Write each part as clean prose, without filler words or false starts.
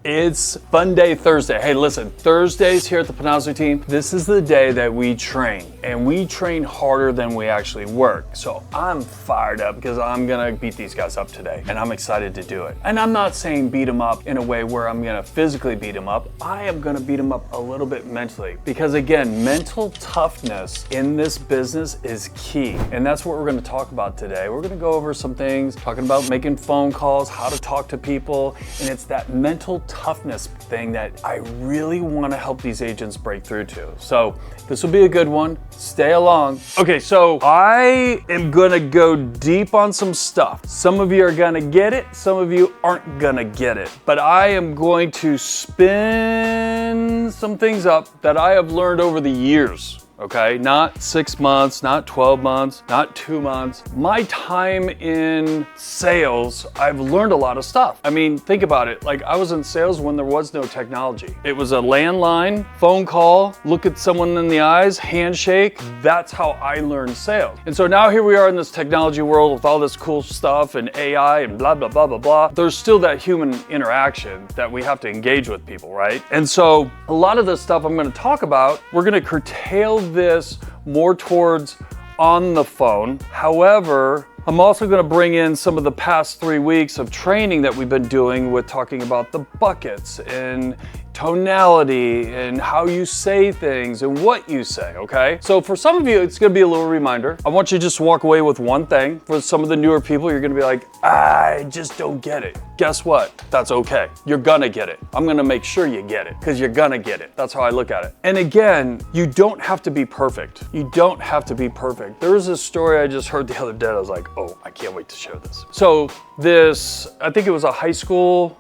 It's Funday Thursday. Hey, listen, Thursdays here at the Panozzo Team, this is the day that we train, and we train harder than we actually work. So I'm fired up because I'm gonna beat these guys up today, and I'm excited to do it. And I'm not saying beat them up in a way where I'm gonna physically beat them up. I am gonna beat them up a little bit mentally, because again, mental toughness in this business is key. And that's what we're gonna talk about today. We're gonna go over some things, talking about making phone calls, how to talk to people, and it's that mental toughness thing that I really want to help these agents break through to. So this will be a good one. Stay along. Okay, so I am gonna go deep on some stuff. Some of you are gonna get it, some of you aren't gonna get it. But I am going to spin some things up that I have learned over the years. Okay, not 6 months, not 12 months, not 2 months. My time in sales, I've learned a lot of stuff. I mean, think about it. Like, I was in sales when there was no technology. It was a landline, phone call, look at someone in the eyes, handshake. That's how I learned sales. And so now here we are in this technology world with all this cool stuff and AI and blah, blah, blah, blah, blah. There's still that human interaction that we have to engage with people, right? And so a lot of the stuff I'm gonna talk about, we're gonna curtail this more towards on the phone. However, I'm also going to bring in some of the past 3 weeks of training that we've been doing with talking about the buckets and tonality and how you say things and what you say, okay? So for some of you, it's gonna be a little reminder. I want you to just walk away with one thing. For some of the newer people, you're gonna be like, I just don't get it. Guess what? That's okay. You're gonna get it. I'm gonna make sure you get it, because you're gonna get it. That's how I look at it. And again, you don't have to be perfect. You don't have to be perfect. There was this story I just heard the other day. I was like, oh, I can't wait to share this. So I think it was a high school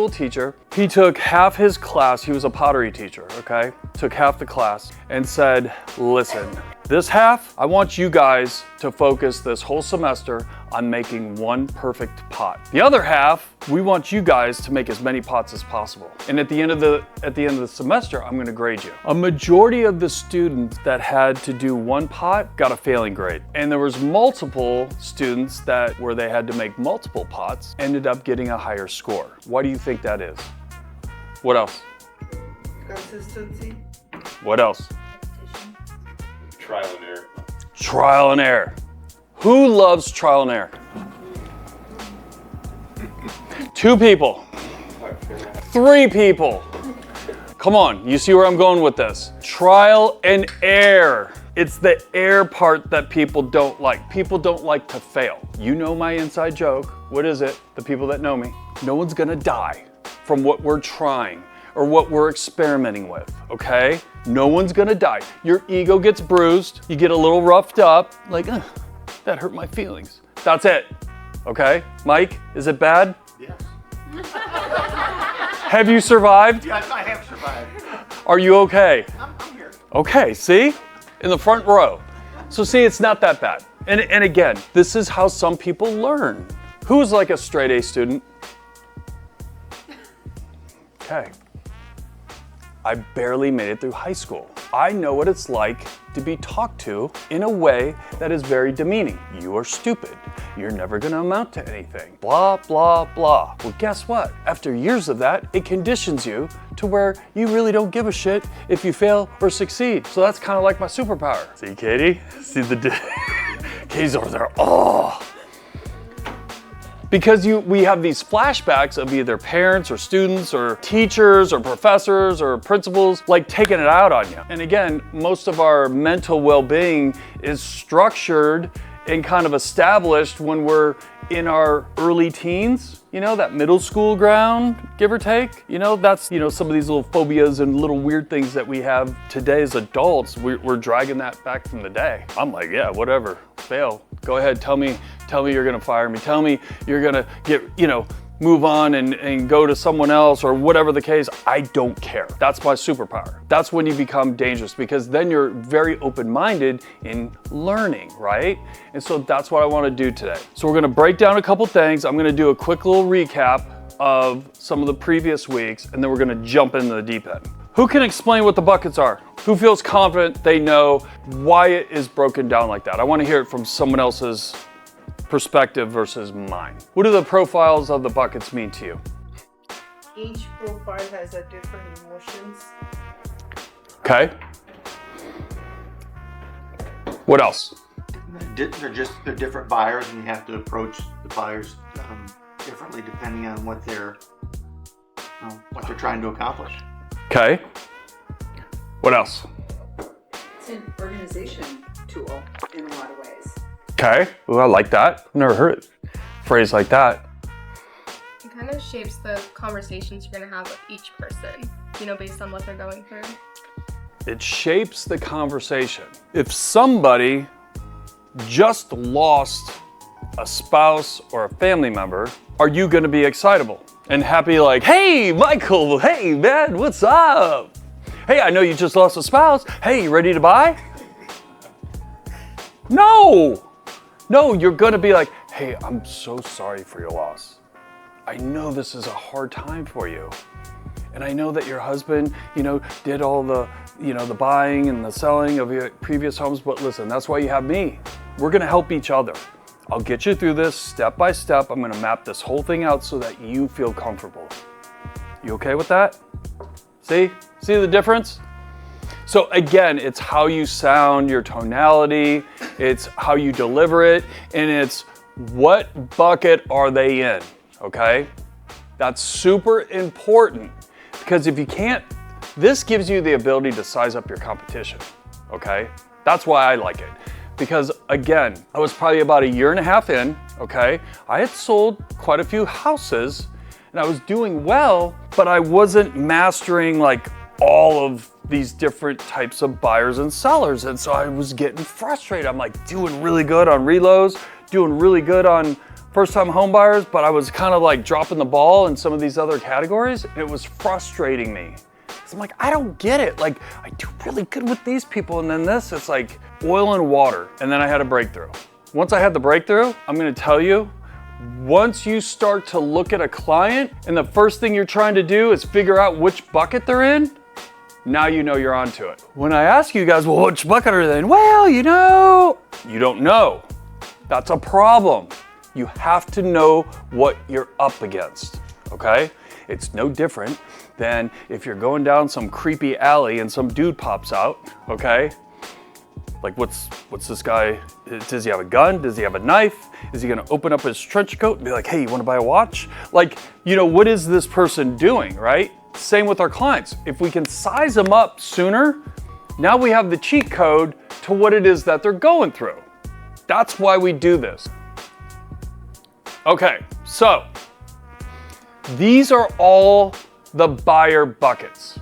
teacher. He took half his class, he was a pottery teacher, okay? Took half the class and said, listen, this half, I want you guys to focus this whole semester on making one perfect pot. The other half, we want you guys to make as many pots as possible. And at the end of the semester, I'm gonna grade you. A majority of the students that had to do one pot got a failing grade. And there was multiple students where they had to make multiple pots, ended up getting a higher score. Why do you think that is? What else? Consistency. What else? Trial and error. Trial and error. Who loves trial and error? 2 people. 3 people. Come on, you see where I'm going with this. Trial and error. It's the error part that people don't like. People don't like to fail. You know my inside joke. What is it? The people that know me. No one's gonna die from what we're trying or what we're experimenting with, okay? No one's gonna die. Your ego gets bruised, you get a little roughed up, like, that hurt my feelings. That's it, okay? Mike, is it bad? Yes. Have you survived? Yes, I have survived. Are you okay? I'm here. Okay, see? In the front row. So see, it's not that bad. And again, this is how some people learn. Who's like a straight A student? Okay. I barely made it through high school. I know what it's like to be talked to in a way that is very demeaning. You are stupid. You're never gonna amount to anything. Blah, blah, blah. Well, guess what? After years of that, it conditions you to where you really don't give a shit if you fail or succeed. So that's kind of like my superpower. See, Katie? See Katie's over there. Oh. Because we have these flashbacks of either parents or students or teachers or professors or principals like taking it out on you. And again, most of our mental well-being is structured and kind of established when we're in our early teens, you know, that middle school ground, give or take. You know, that's, you know, some of these little phobias and little weird things that we have today as adults, we're dragging that back from the day. I'm like, yeah, whatever, fail. Go ahead, tell me you're gonna fire me. Tell me you're gonna move on and go to someone else or whatever the case. I don't care. That's my superpower. That's when you become dangerous, because then you're very open-minded in learning, right? And so that's what I want to do today. So we're going to break down a couple things. I'm going to do a quick little recap of some of the previous weeks, and then we're going to jump into the deep end. Who can explain what the buckets are? Who feels confident they know why it is broken down like that? I want to hear it from someone else's perspective versus mine. What do the profiles of the buckets mean to you? Each profile has a different emotions. Okay. What else? They're different buyers, and you have to approach the buyers differently depending on what they're trying to accomplish. Okay. What else? It's an organization tool in a lot of ways. Okay. Ooh, I like that. I've never heard a phrase like that. It kind of shapes the conversations you're going to have with each person, you know, based on what they're going through. It shapes the conversation. If somebody just lost a spouse or a family member, are you going to be excitable and happy like, hey, Michael, hey, man, what's up? Hey, I know you just lost a spouse. Hey, you ready to buy? No, you're going to be like, hey, I'm so sorry for your loss. I know this is a hard time for you. And I know that your husband, did all the, the buying and the selling of your previous homes, but listen, that's why you have me. We're gonna help each other. I'll get you through this step by step. I'm gonna map this whole thing out so that you feel comfortable. You okay with that? See the difference? So again, it's how you sound, your tonality, it's how you deliver it, and it's what bucket are they in, okay? That's super important. Because if you can't, this gives you the ability to size up your competition, okay? That's why I like it. Because again, I was probably about 1.5 years in, okay? I had sold quite a few houses and I was doing well, but I wasn't mastering like all of these different types of buyers and sellers. And so I was getting frustrated. I'm like doing really good on reloads, doing really good on first-time home buyers, but I was kind of like dropping the ball in some of these other categories, and it was frustrating me. So I'm like, I don't get it. Like, I do really good with these people, and then this, it's like oil and water. And then I had a breakthrough. Once I had the breakthrough, I'm gonna tell you, once you start to look at a client, and the first thing you're trying to do is figure out which bucket they're in, now you know you're onto it. When I ask you guys, well, which bucket are they in? Well, you don't know. That's a problem. You have to know what you're up against, okay? It's no different than if you're going down some creepy alley and some dude pops out, okay? Like what's this guy, does he have a gun? Does he have a knife? Is he gonna open up his trench coat and be like, hey, you wanna buy a watch? Like, what is this person doing, right? Same with our clients. If we can size them up sooner, now we have the cheat code to what it is that they're going through. That's why we do this. Okay, so these are all the buyer buckets.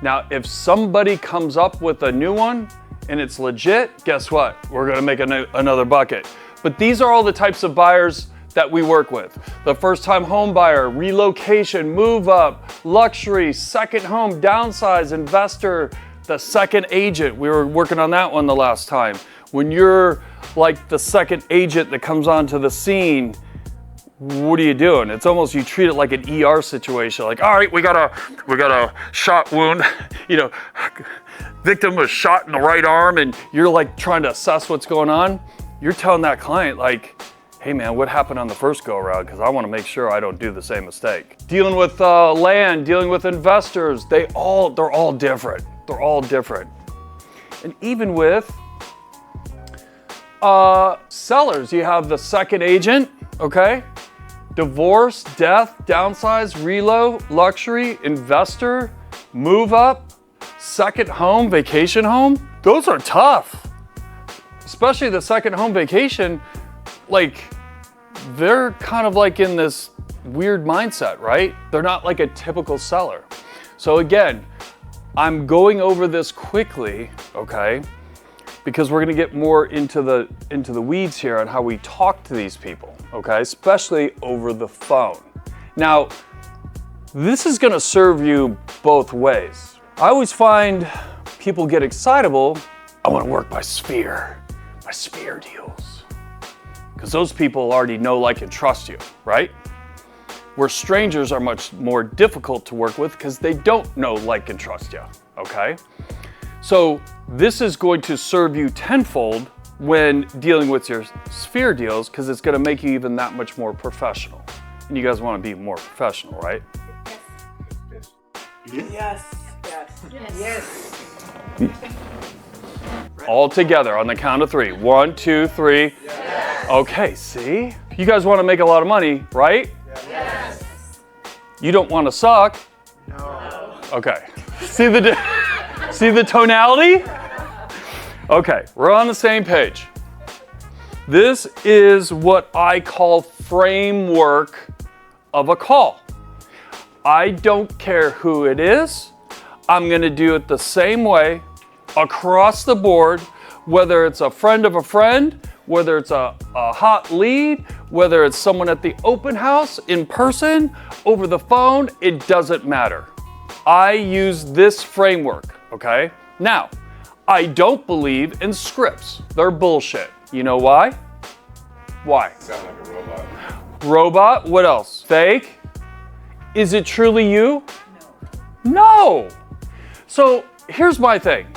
Now, if somebody comes up with a new one and it's legit, guess what? We're gonna make another bucket. But these are all the types of buyers that we work with. The first-time home buyer, relocation, move up, luxury, second home, downsize, investor, the second agent. We were working on that one the last time. When you're like the second agent that comes onto the scene, what are you doing? It's almost, you treat it like an ER situation. Like, all right, we got a shot wound, victim was shot in the right arm, and you're like trying to assess what's going on. You're telling that client like, hey man, what happened on the first go around? Because I want to make sure I don't do the same mistake. Dealing with land, dealing with investors, they're all different. They're all different. And even with sellers, you have the second agent, okay? Divorce, death, downsize, reload, luxury, investor, move up, second home, vacation home. Those are tough. Especially the second home vacation, like they're kind of like in this weird mindset, right? They're not like a typical seller. So again, I'm going over this quickly, okay? Because we're gonna get more into the weeds here on how we talk to these people, okay? Especially over the phone. Now, this is gonna serve you both ways. I always find people get excitable, I wanna work my sphere deals. Because those people already know, like, and trust you, right? Where strangers are much more difficult to work with because they don't know, like, and trust you, okay? So this is going to serve you tenfold when dealing with your sphere deals because it's going to make you even that much more professional. And you guys want to be more professional, right? Yes. Yes. Yes. All together on the count of 3. 1, 2, 3. Yes. Okay, see? You guys want to make a lot of money, right? Yes. You don't want to suck. No. Okay. See the tonality? Okay, we're on the same page. This is what I call framework of a call. I don't care who it is. I'm going to do it the same way across the board, whether it's a friend of a friend, whether it's a hot lead, whether it's someone at the open house, in person, over the phone, it doesn't matter. I use this framework, okay? Now, I don't believe in scripts. They're bullshit. You know why? Why? Sound like a robot. Robot, what else? Fake? Is it truly you? No. So here's my thing.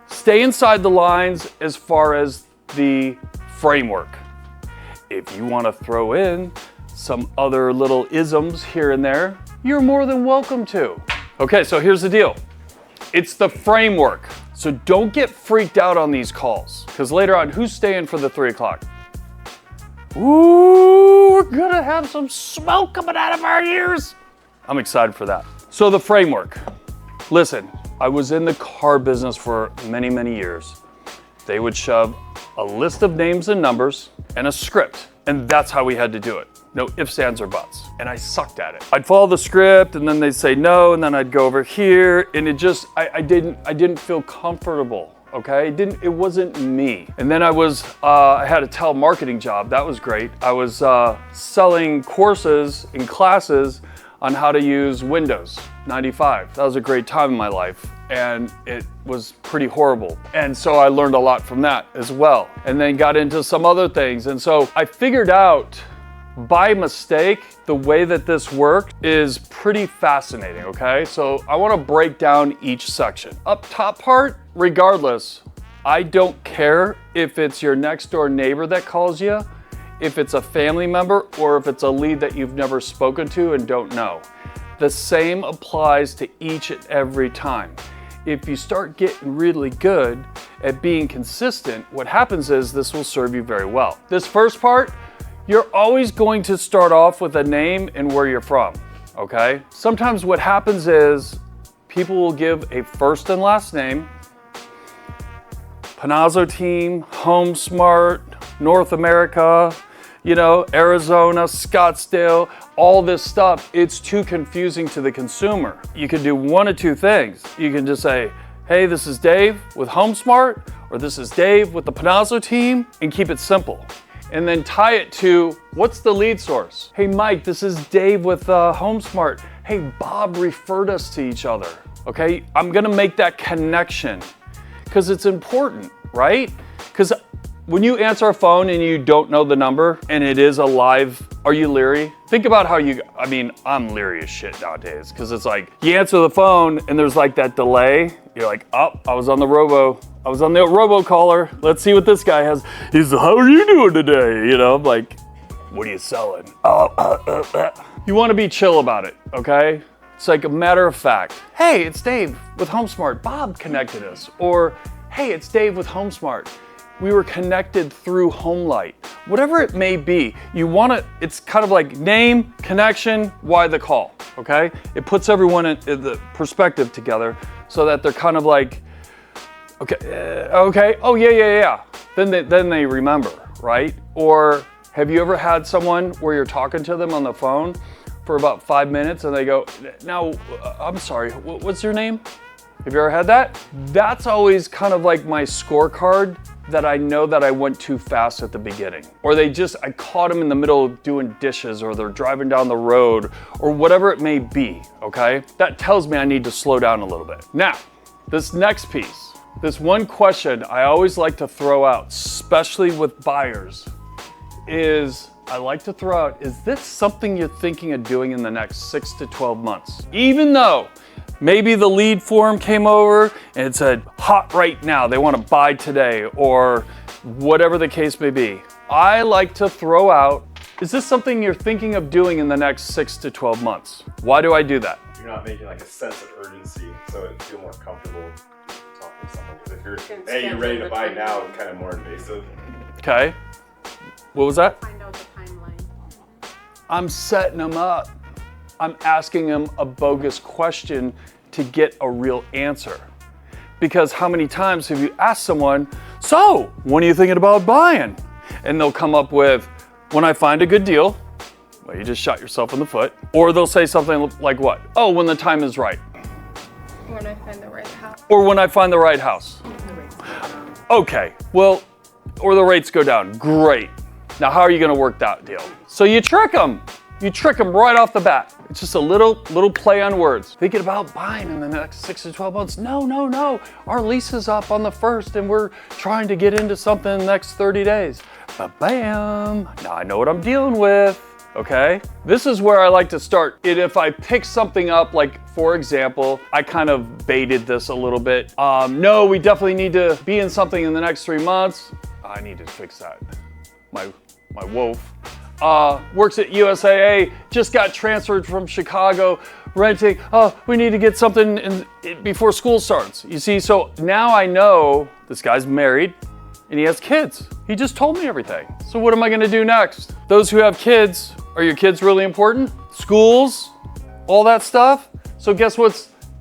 Stay inside the lines as far as the framework. If you want to throw in some other little isms here and there, you're more than welcome to. Okay, so here's the deal. It's the framework. So don't get freaked out on these calls, because later on, who's staying for the 3 o'clock? Ooh, we're gonna have some smoke coming out of our ears. I'm excited for that. So the framework. Listen, I was in the car business for many, many years. They would shove a list of names and numbers and a script, and that's how we had to do it. No ifs, ands, or buts. And I sucked at it. I'd follow the script, and then they'd say no, and then I'd go over here, and it just, I didn't feel comfortable. Okay, it wasn't me. And then I had a telemarketing job. That was great. I was selling courses and classes on how to use Windows 95. That was a great time in my life, and it was pretty horrible. And so I learned a lot from that as well. And then got into some other things. And so I figured out by mistake, the way that this worked is pretty fascinating, okay? So I wanna break down each section. Up top part, regardless, I don't care if it's your next door neighbor that calls you, if it's a family member, or if it's a lead that you've never spoken to and don't know. The same applies to each and every time. If you start getting really good at being consistent, what happens is this will serve you very well. This first part, you're always going to start off with a name and where you're from, okay? Sometimes what happens is people will give a first and last name, Panozzo Team, Home Smart, North America, Arizona, Scottsdale, all this stuff. It's too confusing to the consumer. You can do one of two things. You can just say, hey, this is Dave with Home Smart, or this is Dave with the Panozzo Team, and keep it simple. And then tie it to, what's the lead source? Hey Mike, this is Dave with Home Smart. Hey, Bob referred us to each other, okay? I'm gonna make that connection because it's important, right? Because when you answer a phone and you don't know the number and it is a live, are you leery? Think about how I'm leery as shit nowadays because it's like, you answer the phone and there's like that delay. You're like, oh, I was on the robocaller. Let's see what this guy has. He's, how are you doing today? I'm like, what are you selling? You want to be chill about it, okay? It's like a matter of fact. Hey, it's Dave with HomeSmart. Bob connected us. Or, hey, it's Dave with HomeSmart. We were connected through HomeLight. Whatever it may be, it's kind of like name, connection, why the call, okay? It puts everyone in the perspective together so that they're kind of like, okay, oh yeah. Then they remember, right? Or have you ever had someone where you're talking to them on the phone for about 5 minutes and they go, now, I'm sorry, what's your name? Have you ever had that? That's always kind of like my scorecard that I know that I went too fast at the beginning. Or I caught them in the middle of doing dishes, or they're driving down the road, or whatever it may be, okay? That tells me I need to slow down a little bit. Now, this next piece, this one question I always like to throw out, especially with buyers, is this something you're thinking of doing in the next 6 to 12 months? Even though maybe the lead form came over and it said hot right now, they want to buy today, or whatever the case may be. I like to throw out, is this something you're thinking of doing in the next 6 to 12 months? Why do I do that? you're not making like a sense of urgency, so it feel more comfortable talking to someone. Because if you're, hey, you're ready to buy now, it's kind of more invasive. Okay. What was that? Find out the timeline. I'm setting them up. I'm asking them a bogus question to get a real answer. Because how many times have you asked someone, so, when are you thinking about buying? And they'll come up with, when I find a good deal. Well, you just shot yourself in the foot. Or they'll say something like what? Oh, when the time is right. When I find the right house. Or when I find the right house. Okay, well, or the rates go down. Great. Now, how are you gonna work that deal? So you trick them. You trick them right off the bat. It's just a little play on words. Thinking about buying in the next 6 to 12 months. No. Our lease is up on the 1st and we're trying to get into something in the next 30 days. Ba-bam. Now I know what I'm dealing with, okay? This is where I like to start. If I pick something up, like for example, I kind of baited this a little bit. No, we definitely need to be in something in the next 3 months. I need to fix that. My wolf. Works at USAA, just got transferred from Chicago, renting. Oh, we need to get something before school starts. You see, so now I know this guy's married and he has kids. He just told me everything. So what am I gonna do next? Those who have kids, are your kids really important? Schools, all that stuff? So guess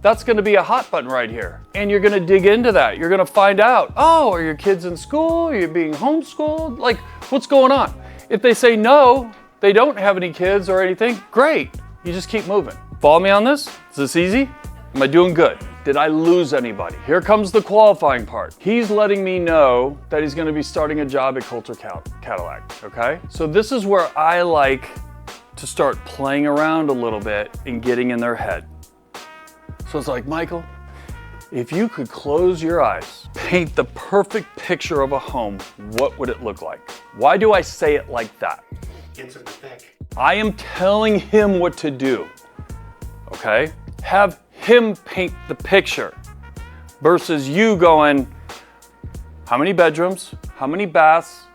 that's gonna be a hot button right here. And you're gonna dig into that. You're gonna find out, oh, are your kids in school? Are you being homeschooled? Like, what's going on? If they say no, they don't have any kids or anything, great. You just keep moving. Follow me on this? Is this easy? Am I doing good? Did I lose anybody? Here comes the qualifying part. He's letting me know that he's gonna be starting a job at Coulter Cadillac, okay? So this is where I like to start playing around a little bit and getting in their head. So it's like, Michael, if you could close your eyes, paint the perfect picture of a home, what would it look like? Why do I say it like that? Get some to think. I am telling him what to do, okay? Have him paint the picture versus you going, how many bedrooms, how many baths,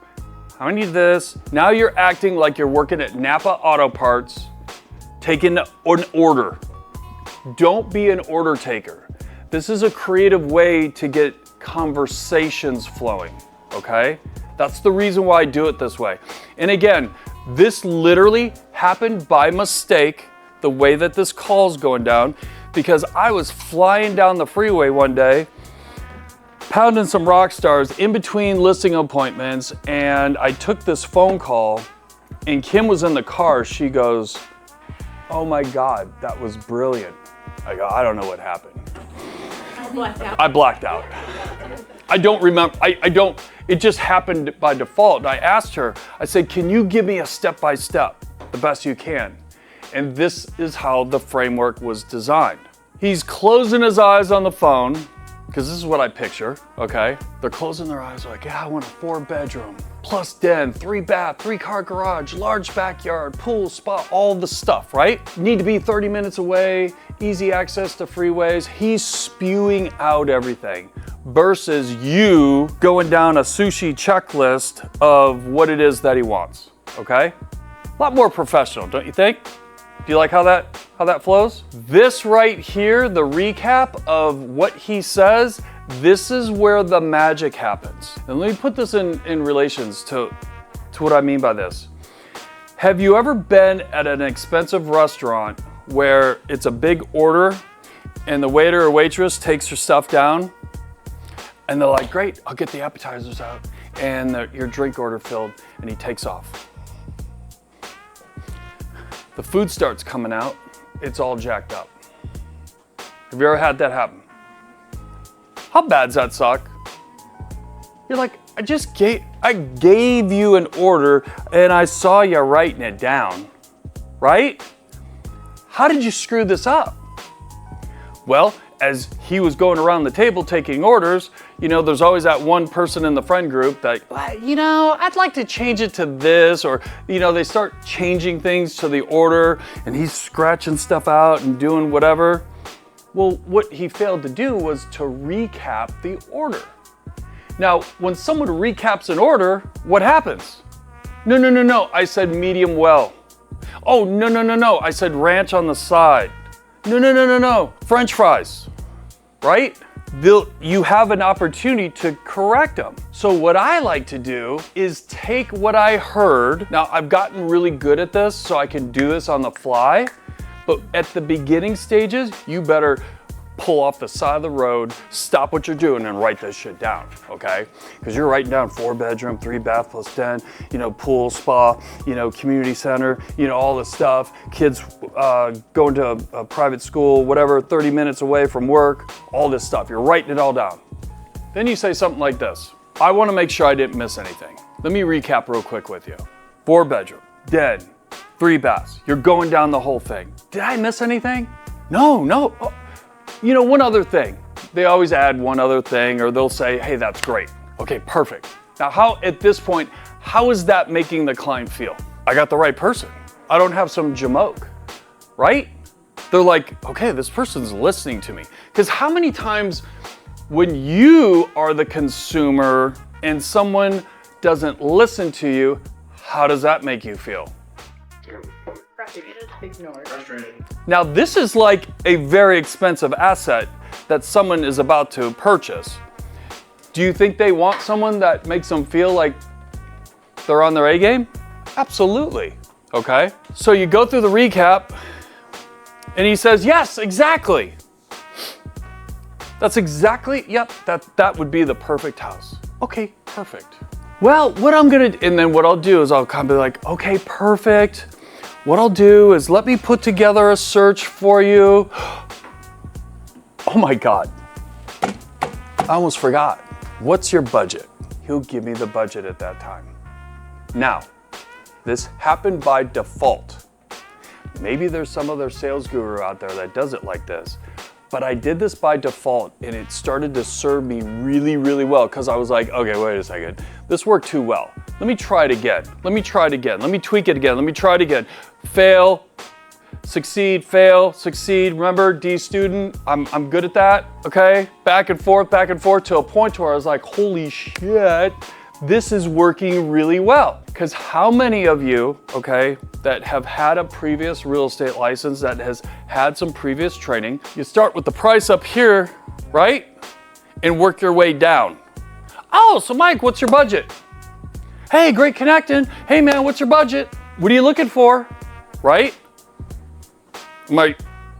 how many this? Now you're acting like you're working at Napa Auto Parts, taking an order. Don't be an order taker. This is a creative way to get conversations flowing, okay? That's the reason why I do it this way. And again, this literally happened by mistake, the way that this call's going down, because I was flying down the freeway one day, pounding some rock stars in between listing appointments, and I took this phone call, and Kim was in the car. She goes, oh my God, that was brilliant. I go, I don't know what happened. I blacked out. I don't remember, it just happened by default. And I asked her, I said, can you give me a step-by-step, the best you can? And this is how the framework was designed. He's closing his eyes on the phone, because this is what I picture, okay? They're closing their eyes like, yeah, I want a 4-bedroom, plus den, 3-bath, 3-car garage, large backyard, pool, spa, all the stuff, right? Need to be 30 minutes away, easy access to freeways. He's spewing out everything versus you going down a sushi checklist of what it is that he wants, okay? A lot more professional, don't you think? Do you like how that flows? This right here, the recap of what he says, this is where the magic happens. And let me put this in relations to what I mean by this. Have you ever been at an expensive restaurant where it's a big order and the waiter or waitress takes your stuff down and they're like, great, I'll get the appetizers out and your drink order filled, and he takes off. The food starts coming out, it's all jacked up. Have you ever had that happen? How bad's that suck? You're like, I gave you an order and I saw you writing it down, right? How did you screw this up? Well, as he was going around the table taking orders, you know, there's always that one person in the friend group that, well, you know, I'd like to change it to this, or, you know, they start changing things to the order and he's scratching stuff out and doing whatever. Well, what he failed to do was to recap the order. Now, when someone recaps an order, what happens? No, I said medium well. Oh, no, I said ranch on the side. No, French fries, right? You have an opportunity to correct them. So what I like to do is take what I heard. Now I've gotten really good at this, so I can do this on the fly, but at the beginning stages, you better pull off the side of the road, stop what you're doing and write this shit down, okay? Because you're writing down 4-bedroom, 3-bath plus den, pool, spa, community center, all this stuff. Kids going to a private school, whatever, 30 minutes away from work, all this stuff. You're writing it all down. Then you say something like this. I want to make sure I didn't miss anything. Let me recap real quick with you. 4-bedroom, den, 3 baths. You're going down the whole thing. Did I miss anything? No. Oh. One other thing. They always add one other thing, or they'll say, hey, that's great. Okay, perfect. Now, at this point, how is that making the client feel? I got the right person. I don't have some jamoke, right? They're like, okay, this person's listening to me. Because how many times when you are the consumer and someone doesn't listen to you, how does that make you feel? Ignored. Frustrated. Now, this is like a very expensive asset that someone is about to purchase. Do you think they want someone that makes them feel like they're on their A game? Absolutely, okay? So you go through the recap and he says, yes, exactly. That's exactly, yep, that would be the perfect house. Okay, perfect. Well, and then what I'll do is I'll kind of be like, okay, perfect. What I'll do is let me put together a search for you. Oh my God. I almost forgot. What's your budget? He'll give me the budget at that time. Now, this happened by default. Maybe there's some other sales guru out there that does it like this, but I did this by default and it started to serve me really, really well because I was like, okay, wait a second. This worked too well. Let me try it again. Let me try it again. Let me tweak it again. Let me try it again. Fail, succeed, fail, succeed. Remember, D student, I'm good at that, okay? Back and forth to a point where I was like, holy shit, this is working really well. Because how many of you, okay, that have had a previous real estate license, that has had some previous training, you start with the price up here, right? And work your way down. Oh, so Mike, what's your budget? Hey, great connecting. Hey man, what's your budget? What are you looking for? Right?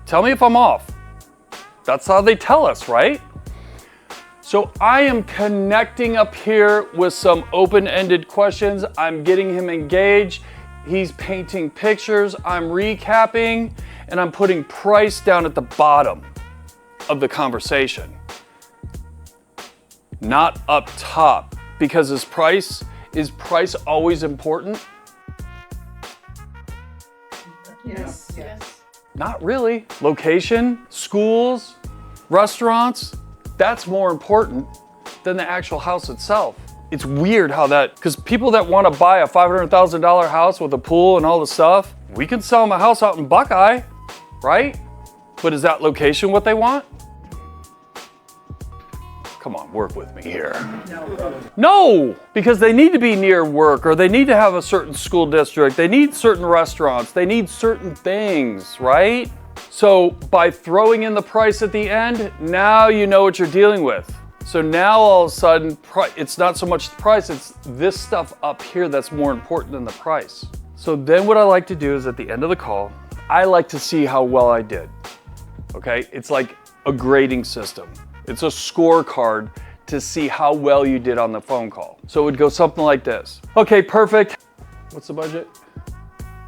Tell me if I'm off. That's how they tell us, right? So I am connecting up here with some open-ended questions. I'm getting him engaged. He's painting pictures. I'm recapping, and I'm putting price down at the bottom of the conversation. Not up top, because is price always important? Yes. Not really. Location, schools, restaurants, that's more important than the actual house itself. It's weird how because people that want to buy a $500,000 house with a pool and all the stuff, we can sell them a house out in Buckeye, right? But is that location what they want? Come on, work with me here. No, because they need to be near work, or they need to have a certain school district. They need certain restaurants. They need certain things, right? So by throwing in the price at the end, now you know what you're dealing with. So now all of a sudden, it's not so much the price, it's this stuff up here that's more important than the price. So then what I like to do is at the end of the call, I like to see how well I did, okay? It's like a grading system. It's a scorecard to see how well you did on the phone call. So it would go something like this. Okay, perfect. What's the budget?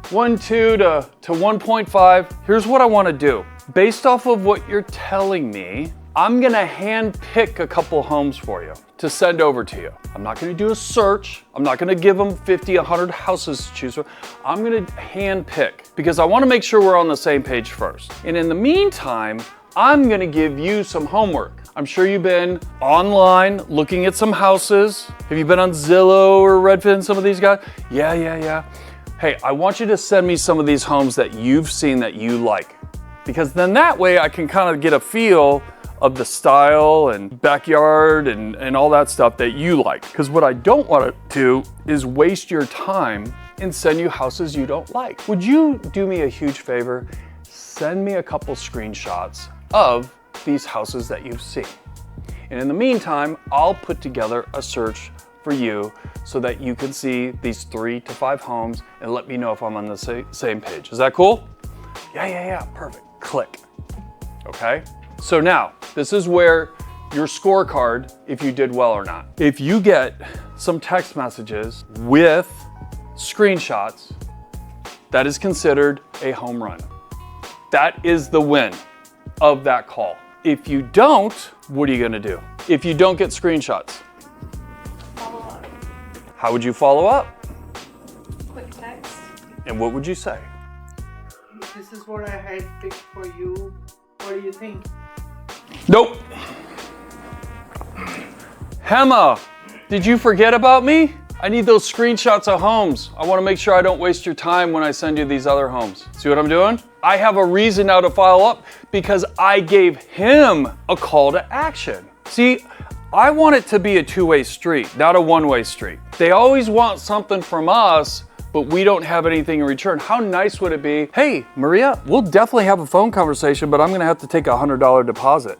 1.2 to 1.5. Here's what I want to do. Based off of what you're telling me, I'm gonna hand pick a couple homes for you to send over to you. I'm not gonna do a search. I'm not gonna give them 50, 100 houses to choose from. I'm gonna hand pick because I wanna make sure we're on the same page first. And in the meantime, I'm gonna give you some homework. I'm sure you've been online looking at some houses. Have you been on Zillow or Redfin, some of these guys? Yeah. Hey, I want you to send me some of these homes that you've seen that you like. Because then that way I can kind of get a feel of the style and backyard and all that stuff that you like. Because what I don't want to do is waste your time and send you houses you don't like. Would you do me a huge favor? send me a couple screenshots of these houses that you've seen. And in the meantime, I'll put together a search for you so that you can see these 3 to 5 homes and let me know if I'm on the same page. Is that cool? Yeah, perfect. Click. Okay? So now, this is where your scorecard, if you did well or not. If you get some text messages with screenshots, that is considered a home run. That is the win of that call. If you don't, what are you gonna do? If you don't get screenshots? Follow up. How would you follow up? Quick text. And what would you say? This is what I had picked for you. What do you think? Nope. Hema, did you forget about me? I need those screenshots of homes. I want to make sure I don't waste your time when I send you these other homes. See what I'm doing? I have a reason now to follow up because I gave him a call to action. See, I want it to be a two-way street, not a one-way street. They always want something from us, but we don't have anything in return. How nice would it be? Hey, Maria, we'll definitely have a phone conversation, but I'm gonna have to take a $100 deposit.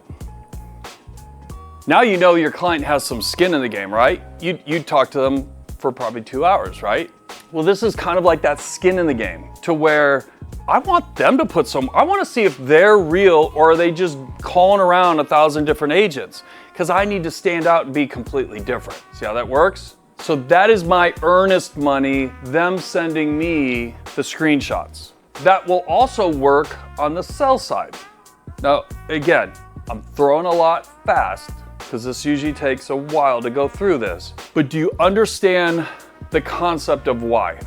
Now you know your client has some skin in the game, right? You'd talk to them for probably 2 hours, right? Well, this is kind of like that skin in the game to where I want them to put some, I want to see if they're real or are they just calling around 1,000 different agents? Because I need to stand out and be completely different. See how that works? So that is my earnest money, them sending me the screenshots. That will also work on the sell side. Now, again, I'm throwing a lot fast because this usually takes a while to go through this. But do you understand the concept of why?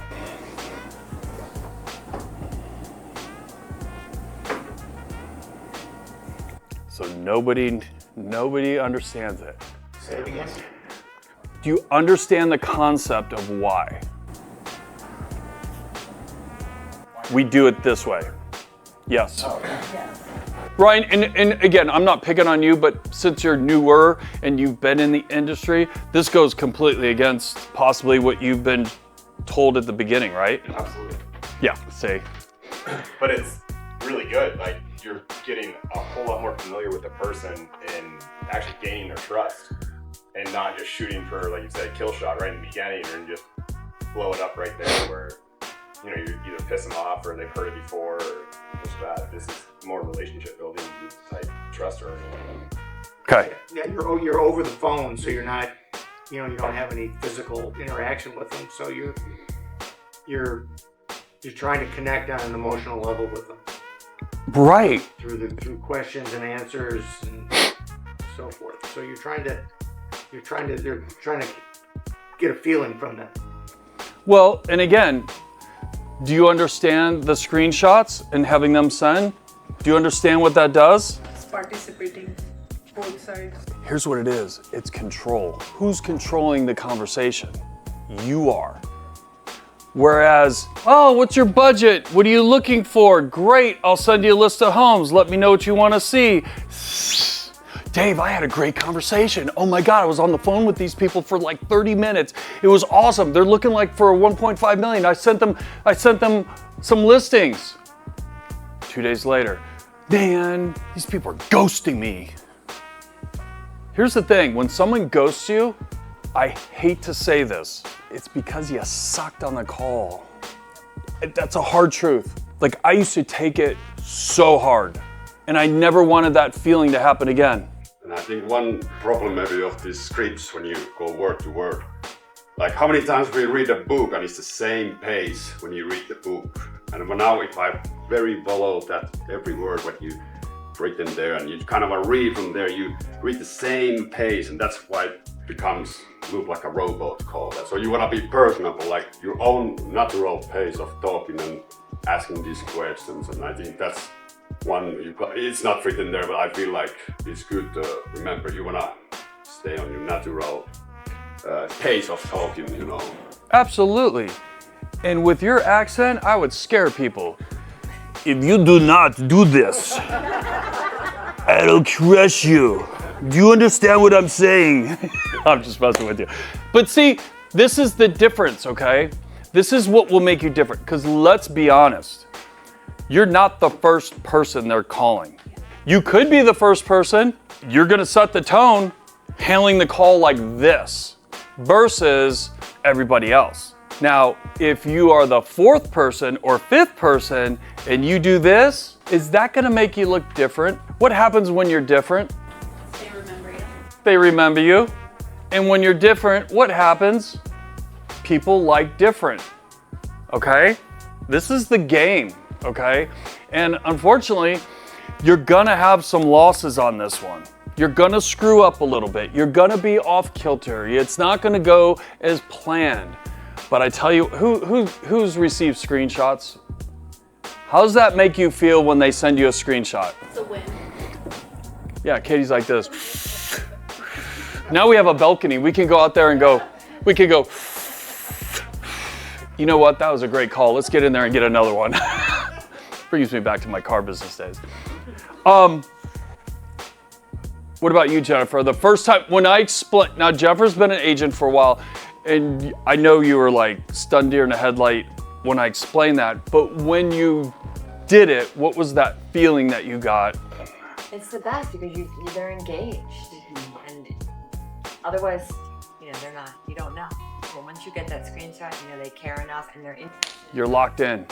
So nobody understands it. Say it again. Do you understand the concept of why? We do it this way. Yes. Ryan, and again, I'm not picking on you, but since you're newer and you've been in the industry, this goes completely against possibly what you've been told at the beginning, right? Absolutely. Yeah, say. But it's really good. Like, you're getting a whole lot more familiar with the person and actually gaining their trust and not just shooting for, like you said, a kill shot right in the beginning and just blow it up right there where, you know, you either piss them off or they've heard it before or this or that. This is more relationship building type trust earning. Okay. Yeah, you're over the phone, so you're not, you know, you don't have any physical interaction with them, so you're trying to connect on an emotional level with them Right. through questions and answers and so forth. So they're trying to get a feeling from them. Well, and again, do you understand the screenshots and having them send? Do you understand what that does? It's participating, both sides. Here's what it is. It's control. Who's controlling the conversation? You are. Whereas, oh, what's your budget? What are you looking for? Great, I'll send you a list of homes. Let me know what you want to see. Dave, I had a great conversation. Oh my God, I was on the phone with these people for like 30 minutes. It was awesome. They're looking like for 1.5 million. I sent them some listings. 2 days later, man, these people are ghosting me. Here's the thing, when someone ghosts you, I hate to say this, it's because you sucked on the call. That's a hard truth. Like, I used to take it so hard, and I never wanted that feeling to happen again. And I think one problem maybe of these scripts when you go word to word, like how many times we read a book and it's the same pace when you read the book. And now if I very follow that every word what you written there and you kind of read from there, you read the same pace, and that's why it becomes look like a robot call. So you want to be personable, like your own natural pace of talking and asking these questions. And I think that's one, it's not written there, but I feel like it's good to remember. You want to stay on your natural pace of talking, you know. Absolutely. And with your accent, I would scare people. If you do not do this, I'll crush you. Do you understand what I'm saying? I'm just messing with you. But see, this is the difference, okay? This is what will make you different. Because let's be honest, You're not the first person they're calling. You could be the first person. You're gonna set the tone handling the call like this versus everybody else. Now, if you are the fourth person or fifth person and you do this, is that gonna make you look different? What happens when you're different? They remember you. They remember you. And when you're different, what happens? People like different, okay? This is the game, okay? And unfortunately, you're gonna have some losses on this one. You're gonna screw up a little bit. You're gonna be off kilter. It's not gonna go as planned. But I tell you, who's received screenshots? How does that make you feel when they send you a screenshot? It's a win. Yeah, Katie's like this. Now we have a balcony. We can go out there and go, we can go, you know what? That was a great call. Let's get in there and get another one. Brings me back to my car business days. What about you, Jennifer? The first time when I explained, now Jennifer's been an agent for a while, and I know you were like stunned deer in a headlight when I explained that, but when you did it, what was that feeling that you got? It's the best because they're engaged, and otherwise, they're not. You don't know. But once you get that screenshot, they care enough and they're interested. You're locked in.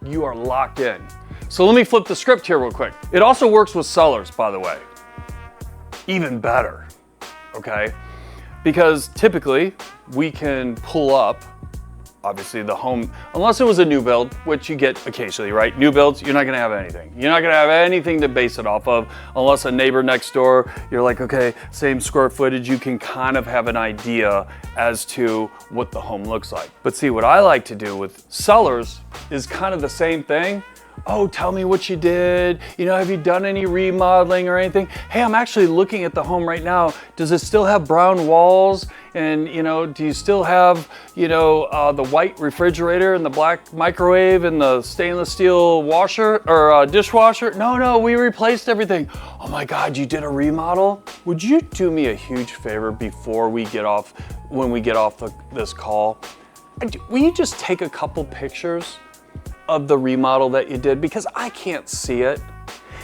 You are locked in. So let me flip the script here real quick. It also works with sellers, by the way. Even better, okay? Because typically we can pull up, obviously the home, unless it was a new build, which you get occasionally, right? New builds, you're not gonna have anything. You're not gonna have anything to base it off of, unless a neighbor next door, you're like, okay, same square footage, you can kind of have an idea as to what the home looks like. But see, what I like to do with sellers is kind of the same thing. Oh, tell me what you did. Have you done any remodeling or anything? Hey, I'm actually looking at the home right now. Does it still have brown walls? And, do you still have, the white refrigerator and the black microwave and the stainless steel washer or dishwasher? No, we replaced everything. Oh my God, you did a remodel? Would you do me a huge favor before we get off, when we get off this call? Will you just take a couple pictures of the remodel that you did, because I can't see it.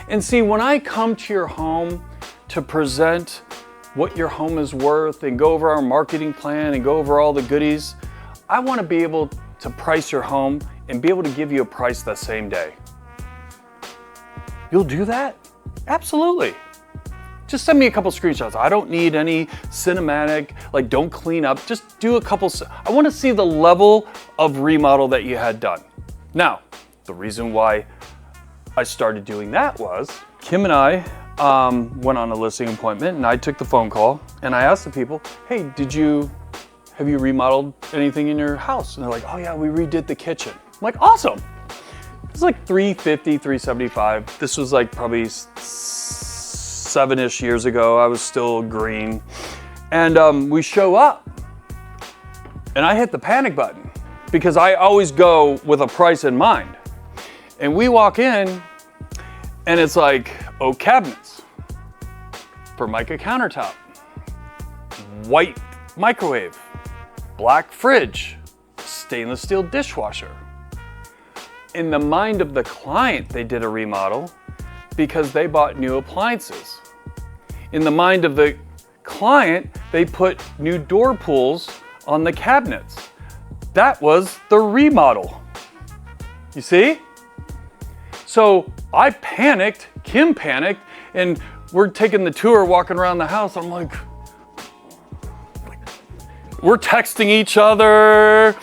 And see, when I come to your home to present what your home is worth and go over our marketing plan and go over all the goodies, I want to be able to price your home and be able to give you a price the same day. You'll do that? Absolutely. Just send me a couple screenshots. I don't need any cinematic, like don't clean up, just do a couple. I want to see the level of remodel that you had done. Now, the reason why I started doing that was Kim and I went on a listing appointment and I took the phone call and I asked the people, hey, have you remodeled anything in your house? And they're like, oh yeah, we redid the kitchen. I'm like, awesome. It's like $350, $375. This was like probably 7-ish years ago. I was still green. And we show up and I hit the panic button, because I always go with a price in mind. And we walk in and it's like, oak cabinets, Formica countertop, white microwave, black fridge, stainless steel dishwasher. In the mind of the client, they did a remodel because they bought new appliances. In the mind of the client, they put new door pulls on the cabinets. That was the remodel. You see? So I panicked, Kim panicked, and we're taking the tour, walking around the house. I'm like, we're texting each other.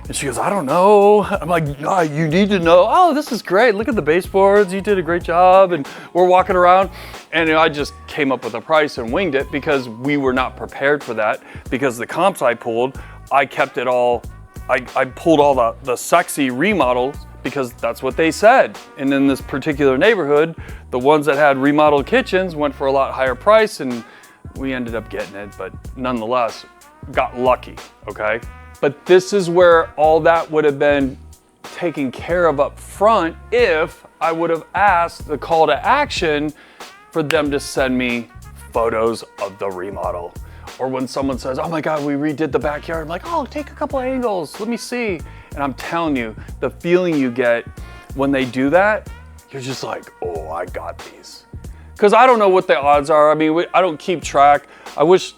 And she goes, I don't know. I'm like, oh, you need to know. Oh, this is great. Look at the baseboards. You did a great job. And we're walking around. And I just came up with a price and winged it because we were not prepared for that. Because the comps I pulled, I kept it all. I pulled all the sexy remodels because that's what they said. And in this particular neighborhood, the ones that had remodeled kitchens went for a lot higher price and we ended up getting it, but nonetheless, got lucky, okay? But this is where all that would have been taken care of up front if I would have asked the call to action for them to send me photos of the remodel. Or when someone says, oh my God, we redid the backyard, I'm like, oh, take a couple angles, let me see. And I'm telling you, the feeling you get when they do that, you're just like, oh, I got these. Because I don't know what the odds are. I mean, I don't keep track. I wish,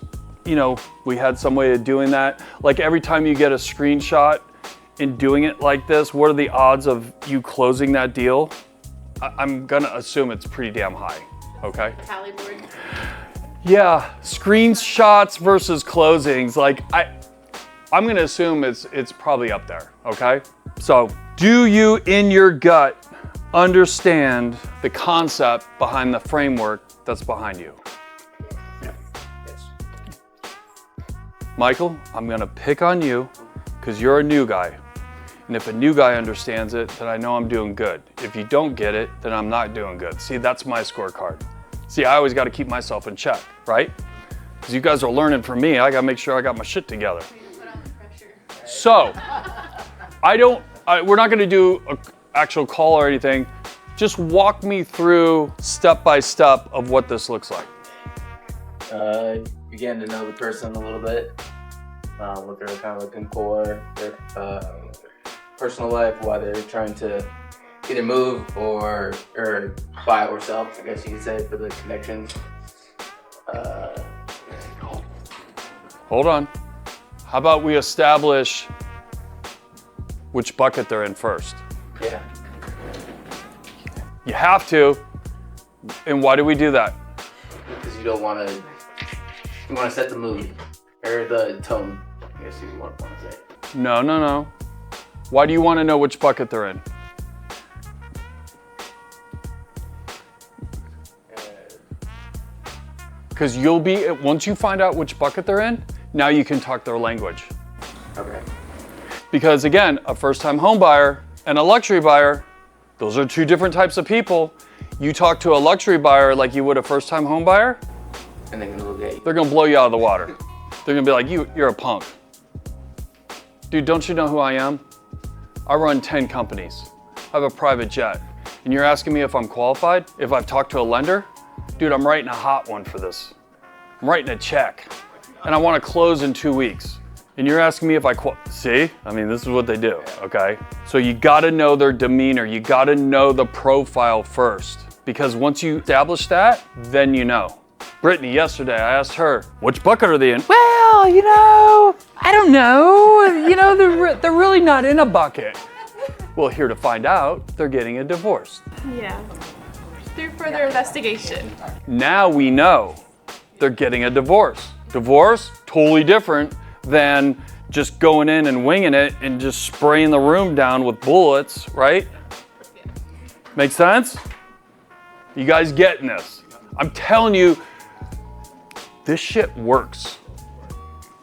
you know, we had some way of doing that. Like every time you get a screenshot in doing it like this, what are the odds of you closing that deal? I'm gonna assume it's pretty damn high, okay? Tally board. Yeah, screenshots versus closings. Like I'm gonna assume it's probably up there, okay? So do you in your gut understand the concept behind the framework that's behind you? Yes. Michael, I'm gonna pick on you because you're a new guy. And if a new guy understands it, then I know I'm doing good. If you don't get it, then I'm not doing good. See, that's my scorecard. See, I always gotta keep myself in check, right? Because you guys are learning from me, I gotta make sure I got my shit together. So, we're not gonna do an actual call or anything. Just walk me through step by step of what this looks like. You're getting to know the person a little bit, what they're kind of looking for, their personal life, why they're trying to either move or buy or sell, I guess you could say, for the connections. Hold on. How about we establish which bucket they're in first? Yeah. You have to. And why do we do that? Because you don't want to, you want to set the mood, or the tone, I guess you want to say. No. Why do you want to know which bucket they're in? Because you'll be, once you find out which bucket they're in, now you can talk their language. Okay. Because again, a first-time home buyer and a luxury buyer, those are two different types of people. You talk to a luxury buyer like you would a first-time home buyer, And they're going to look at you. they're gonna blow you out of the water. They're gonna be like, you're a punk. Dude, don't you know who I am? I run 10 companies. I have a private jet. And you're asking me if I'm qualified? If I've talked to a lender? Dude, I'm writing a hot one for this. I'm writing a check. And I wanna close in 2 weeks. And you're asking me if see? I mean, this is what they do, okay? So you gotta know their demeanor. You gotta know the profile first. Because once you establish that, then you know. Brittany, yesterday, I asked her, which bucket are they in? Well, you know, I don't know. You know, they're really not in a bucket. Well, here to find out, they're getting a divorce. Yeah. Through further investigation. Now we know they're getting a divorce. Divorce, totally different than just going in and winging it and just spraying the room down with bullets, right? Make sense? You guys getting this? I'm telling you, this shit works.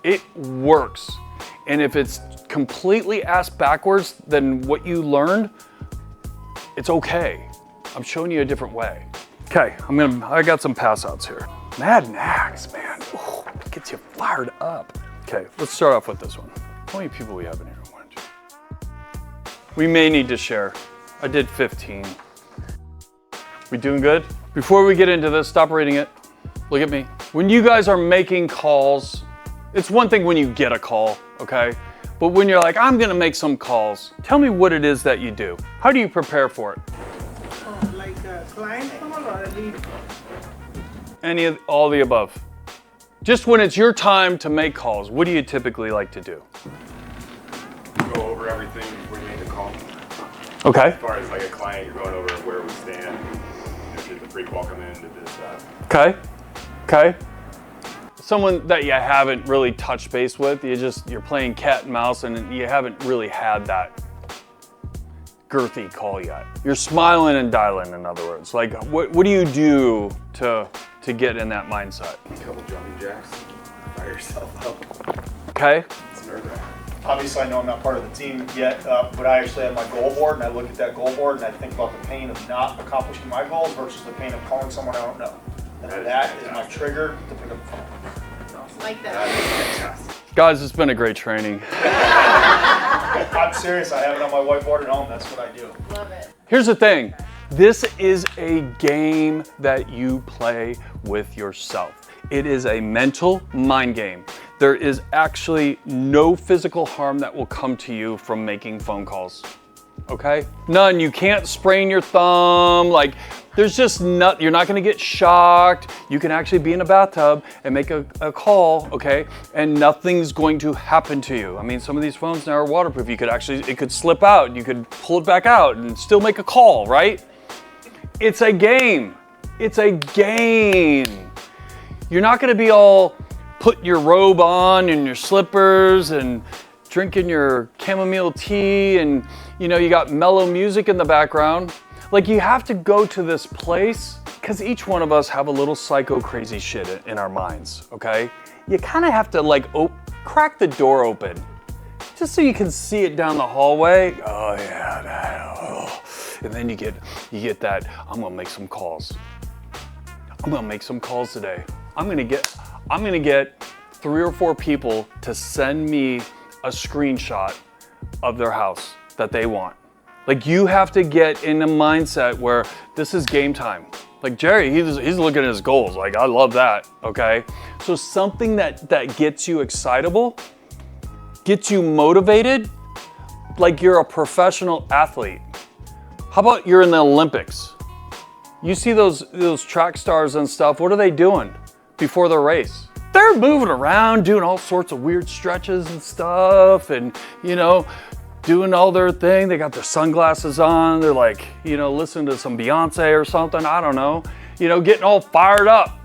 It works. And if it's completely ass backwards than what you learned, it's okay. I'm showing you a different way. Okay, I got some pass outs here. Mad Max, man. Ooh, gets you fired up. Okay, let's start off with this one. How many people we have in here? 1, 2. We may need to share. I did 15. We doing good? Before we get into this, stop reading it. Look at me. When you guys are making calls, it's one thing when you get a call, okay? But when you're like, I'm gonna make some calls, tell me what it is that you do. How do you prepare for it? Like a client call or a lead? All the above. Just when it's your time to make calls, what do you typically like to do? Go over everything before you make a call. Okay. As far as like a client, you're going over where we stand. Did the pre-qual come in? Did this, that? Okay. Someone that you haven't really touched base with, you're playing cat and mouse and you haven't really had that girthy call yet. You're smiling and dialing, in other words. Like, what do you do to get in that mindset? A couple jumping jacks. Fire yourself up. Okay. It's nerve-wracking. Obviously, I know I'm not part of the team yet, but I actually have my goal board, and I look at that goal board, and I think about the pain of not accomplishing my goals versus the pain of calling someone I don't know. And that is my trigger to pick up the phone. Like that. That is fantastic. Guys, it's been a great training. I'm serious. I have it on my whiteboard at home. That's what I do. Love it. Here's the thing. This is a game that you play with yourself. It is a mental mind game. There is actually no physical harm that will come to you from making phone calls. okay? None. You can't sprain your thumb. Like, there's just not, you're not gonna get shocked. You can actually be in a bathtub and make a call, okay? And nothing's going to happen to you. I mean, some of these phones now are waterproof. You could actually, it could slip out. You could pull it back out and still make a call, right? It's a game. It's a game. You're not gonna be all putting your robe on and your slippers and drinking your chamomile tea and, you know, you got mellow music in the background. Like, you have to go to this place because each one of us have a little psycho crazy shit in our minds, okay? You kind of have to like crack the door open just so you can see it down the hallway. Oh yeah, that, oh. And then you get that, I'm gonna make some calls. I'm gonna make some calls today. I'm gonna get 3 or 4 people to send me a screenshot of their house that they want. Like, you have to get in a mindset where this is game time. Like Jerry, he's looking at his goals. Like, I love that, okay? So something that gets you excitable, gets you motivated, like you're a professional athlete. How about you're in the Olympics? You see those track stars and stuff, what are they doing before the race? They're moving around, doing all sorts of weird stretches and stuff, and, you know, doing all their thing. They got their sunglasses on. They're like, you know, listening to some Beyonce or something. I don't know, you know, getting all fired up.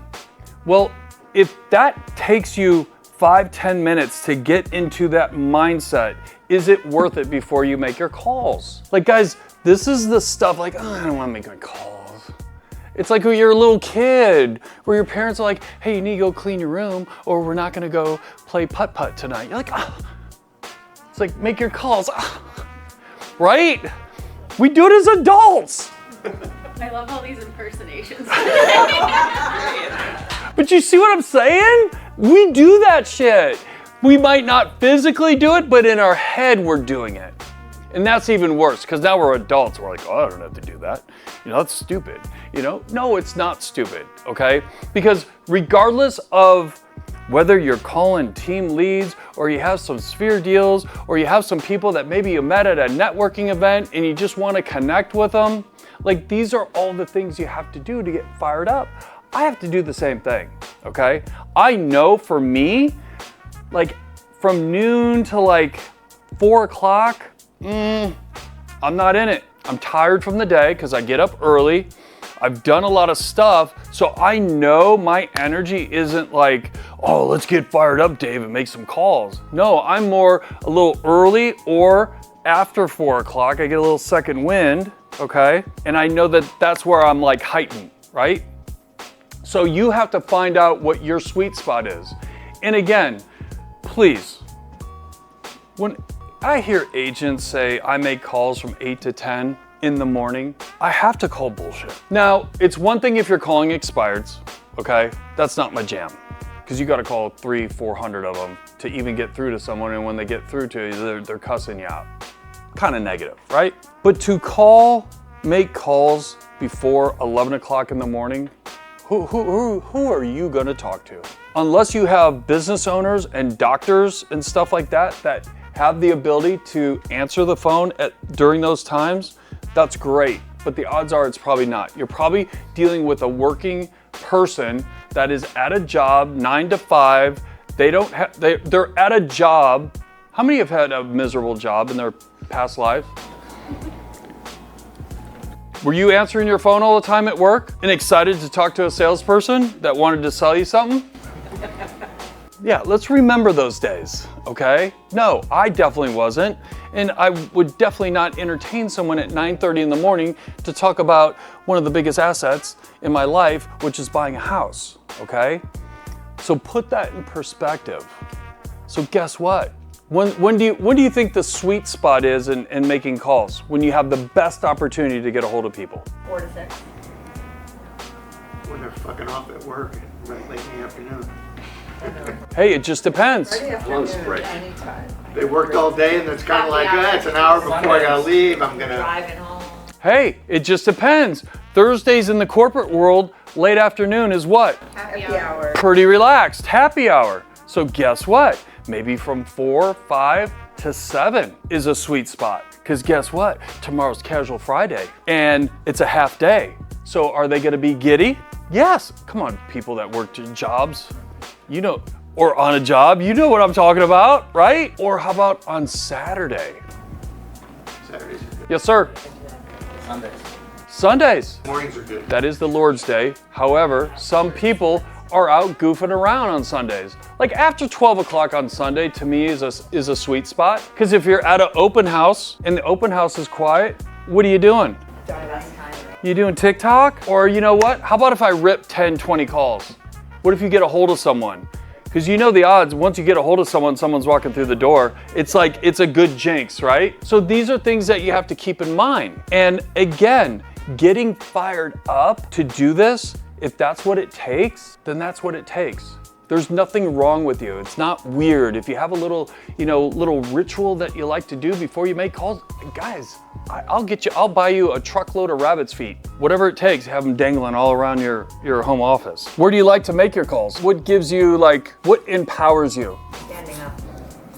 Well, if that takes you 5-10 minutes to get into that mindset, is it worth it before you make your calls? Like, guys, this is the stuff like, oh, I don't want to make my calls. It's like when you're a little kid where your parents are like, hey, you need to go clean your room or we're not going to go play putt-putt tonight. You're like, oh. It's like, make your calls, right? We do it as adults. I love all these impersonations. But you see what I'm saying? We do that shit. We might not physically do it, but in our head, we're doing it. And that's even worse, because now we're adults. We're like, oh, I don't have to do that. You know, that's stupid. You know, no, it's not stupid, okay? Because regardless of whether you're calling team leads or you have some sphere deals or you have some people that maybe you met at a networking event and you just want to connect with them, like, these are all the things you have to do to get fired up. I have to do the same thing, okay? I know for me, like, from noon to like 4 o'clock, I'm not in it. I'm tired from the day because I get up early. I've done a lot of stuff, so I know my energy isn't like, oh, let's get fired up, Dave, and make some calls. No, I'm more a little early or after 4 o'clock. I get a little second wind, okay? And I know that that's where I'm like heightened, right? So you have to find out what your sweet spot is. And again, please, when I hear agents say I make calls from 8 to 10 in the morning, I have to call bullshit. Now, it's one thing if you're calling expireds, okay? That's not my jam, because you gotta call 300-400 of them to even get through to someone, and when they get through to you, they're cussing you out. Kind of negative, right? But to make calls before 11 o'clock in the morning, who are you gonna talk to? Unless you have business owners and doctors and stuff like that that have the ability to answer the phone during those times, that's great. But the odds are it's probably not. You're probably dealing with a working person that is at a job 9 to 5. They're at a job. How many have had a miserable job in their past lives? Were you answering your phone all the time at work and excited to talk to a salesperson that wanted to sell you something? Yeah, let's remember those days, okay? No, I definitely wasn't. And I would definitely not entertain someone at 9:30 in the morning to talk about one of the biggest assets in my life, which is buying a house, okay? So put that in perspective. So guess what? When do you think the sweet spot is in making calls? When you have the best opportunity to get a hold of people? 4 to 6. When they're fucking off at work late in the afternoon. Hey, it just depends. Lunch break. They worked all day and it's kind of like, it's an hour before I gotta leave. I'm gonna Driving home. Hey, it just depends. Thursdays in the corporate world, late afternoon is what? Happy hour. Pretty relaxed, happy hour. So guess what? Maybe from 4, 5 to 7 is a sweet spot. Because guess what? Tomorrow's Casual Friday and it's a half day. So are they gonna be giddy? Yes. Come on, people that work jobs, you know, or on a job, you know what I'm talking about, right? Or how about on Saturday? Saturdays are good. Yes, sir. Sundays. Sundays. Mornings are good. That is the Lord's Day. However, some people are out goofing around on Sundays. Like after 12 o'clock on Sunday, to me is a sweet spot. Because if you're at an open house and the open house is quiet, what are you doing? You doing TikTok? Or you know what? How about if I rip 10, 20 calls? What if you get a hold of someone? Because you know the odds, once you get a hold of someone, someone's walking through the door, it's like, it's a good jinx, right? So these are things that you have to keep in mind. And again, getting fired up to do this, if that's what it takes, then that's what it takes. There's nothing wrong with you. It's not weird. If you have a little, little ritual that you like to do before you make calls, guys, I'll buy you a truckload of rabbit's feet. Whatever it takes, have them dangling all around your home office. Where do you like to make your calls? What gives you, what empowers you? Standing up.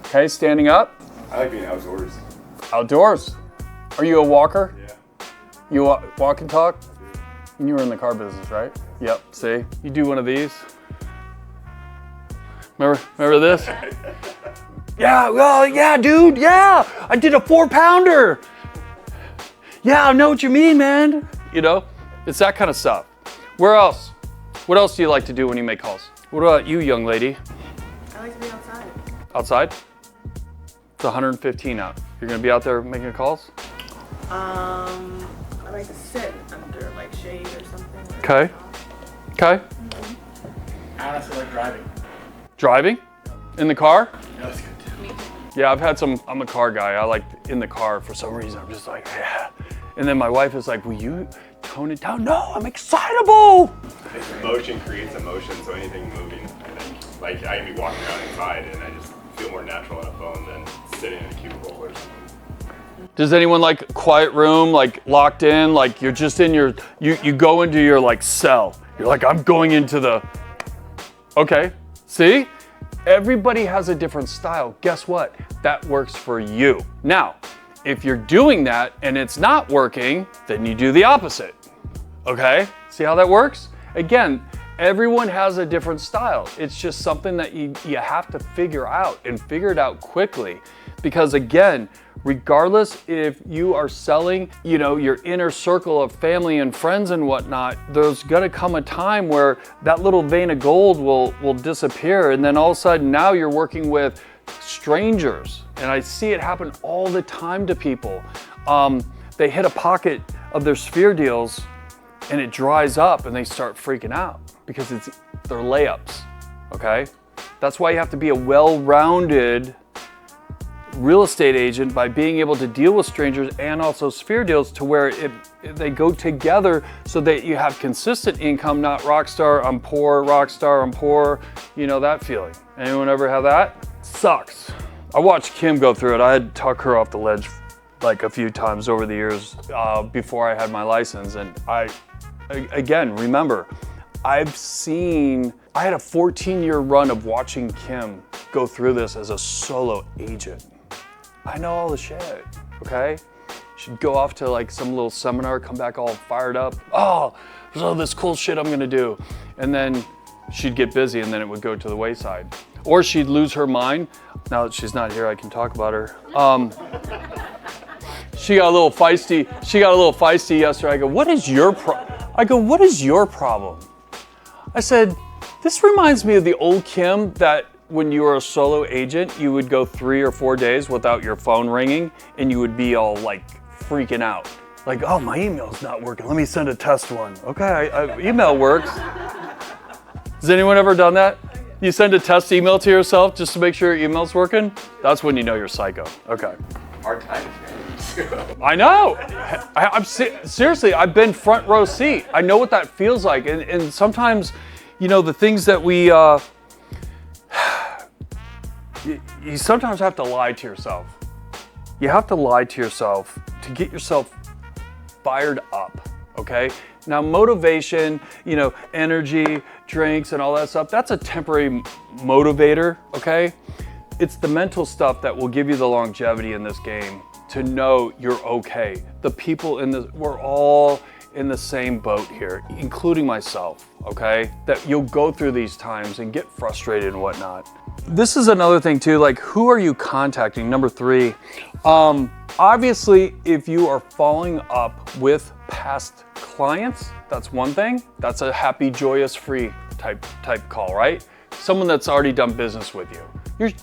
Okay, standing up. I like being outdoors. Outdoors. Are you a walker? Yeah. You walk and talk? You were in the car business, right? Yep, see? You do one of these. Remember this? Yeah, well, yeah, dude, yeah. I did a 4-pounder. Yeah, I know what you mean, man. You know, it's that kind of stuff. Where else? What else do you like to do when you make calls? What about you, young lady? I like to be outside. Outside? It's 115 out. You're gonna be out there making calls? I like to sit under like shade or something. Okay. Okay. I honestly like driving. Driving? In the car? Yeah, that's good too. Me too. Yeah, I'm a car guy. I like in the car for some reason. I'm just like, yeah. And then my wife is like, will you tone it down? No, I'm excitable. Motion creates emotion, so anything moving, I think. Like I can be walking around inside and I just feel more natural on a phone than sitting in a cubicle or something. Does anyone like a quiet room, like locked in, like you're just in your, you go into your like cell. You're like, I'm going into the, okay, see? Everybody has a different style. Guess what? That works for you. Now, if you're doing that and it's not working, then you do the opposite, okay? See how that works? Again, everyone has a different style. It's just something that you have to figure out and figure it out quickly. Because again, regardless if you are selling, your inner circle of family and friends and whatnot, there's gonna come a time where that little vein of gold will disappear. And then all of a sudden now you're working with strangers. And I see it happen all the time to people. They hit a pocket of their sphere deals and it dries up and they start freaking out because they're layups, okay? That's why you have to be a well-rounded real estate agent by being able to deal with strangers and also sphere deals to where they go together so that you have consistent income, not rockstar, I'm poor, rockstar, I'm poor, that feeling. Anyone ever have that? Sucks. I watched Kim go through it. I had to talk her off the ledge like a few times over the years before I had my license. And again, remember, I had a 14-year run of watching Kim go through this as a solo agent. I know all the shit, okay? She'd go off to like some little seminar, come back all fired up. Oh, there's all this cool shit I'm gonna do. And then she'd get busy and then it would go to the wayside. Or she'd lose her mind. Now that she's not here, I can talk about her. She got a little feisty yesterday. I go, what is your problem? I said, this reminds me of the old Kim that when you were a solo agent, you would go 3 or 4 days without your phone ringing and you would be all like freaking out. Like, oh, my email's not working. Let me send a test one. Okay, email works. Has anyone ever done that? You send a test email to yourself just to make sure your email's working? That's when you know you're psycho. Okay. Hard times, man. I know. I'm seriously, I've been front row seat. I know what that feels like. And sometimes, the things that we, you sometimes have to lie to yourself. You have to lie to yourself to get yourself fired up, okay? Now motivation, energy, drinks and all that stuff, that's a temporary motivator, okay? It's the mental stuff that will give you the longevity in this game to know you're okay. The people in this, we're all in the same boat here, including myself, okay? That you'll go through these times and get frustrated and whatnot. This is another thing too, like who are you contacting? Number 3, obviously if you are following up with past clients, that's one thing. That's a happy, joyous, free type call, right? Someone that's already done business with you.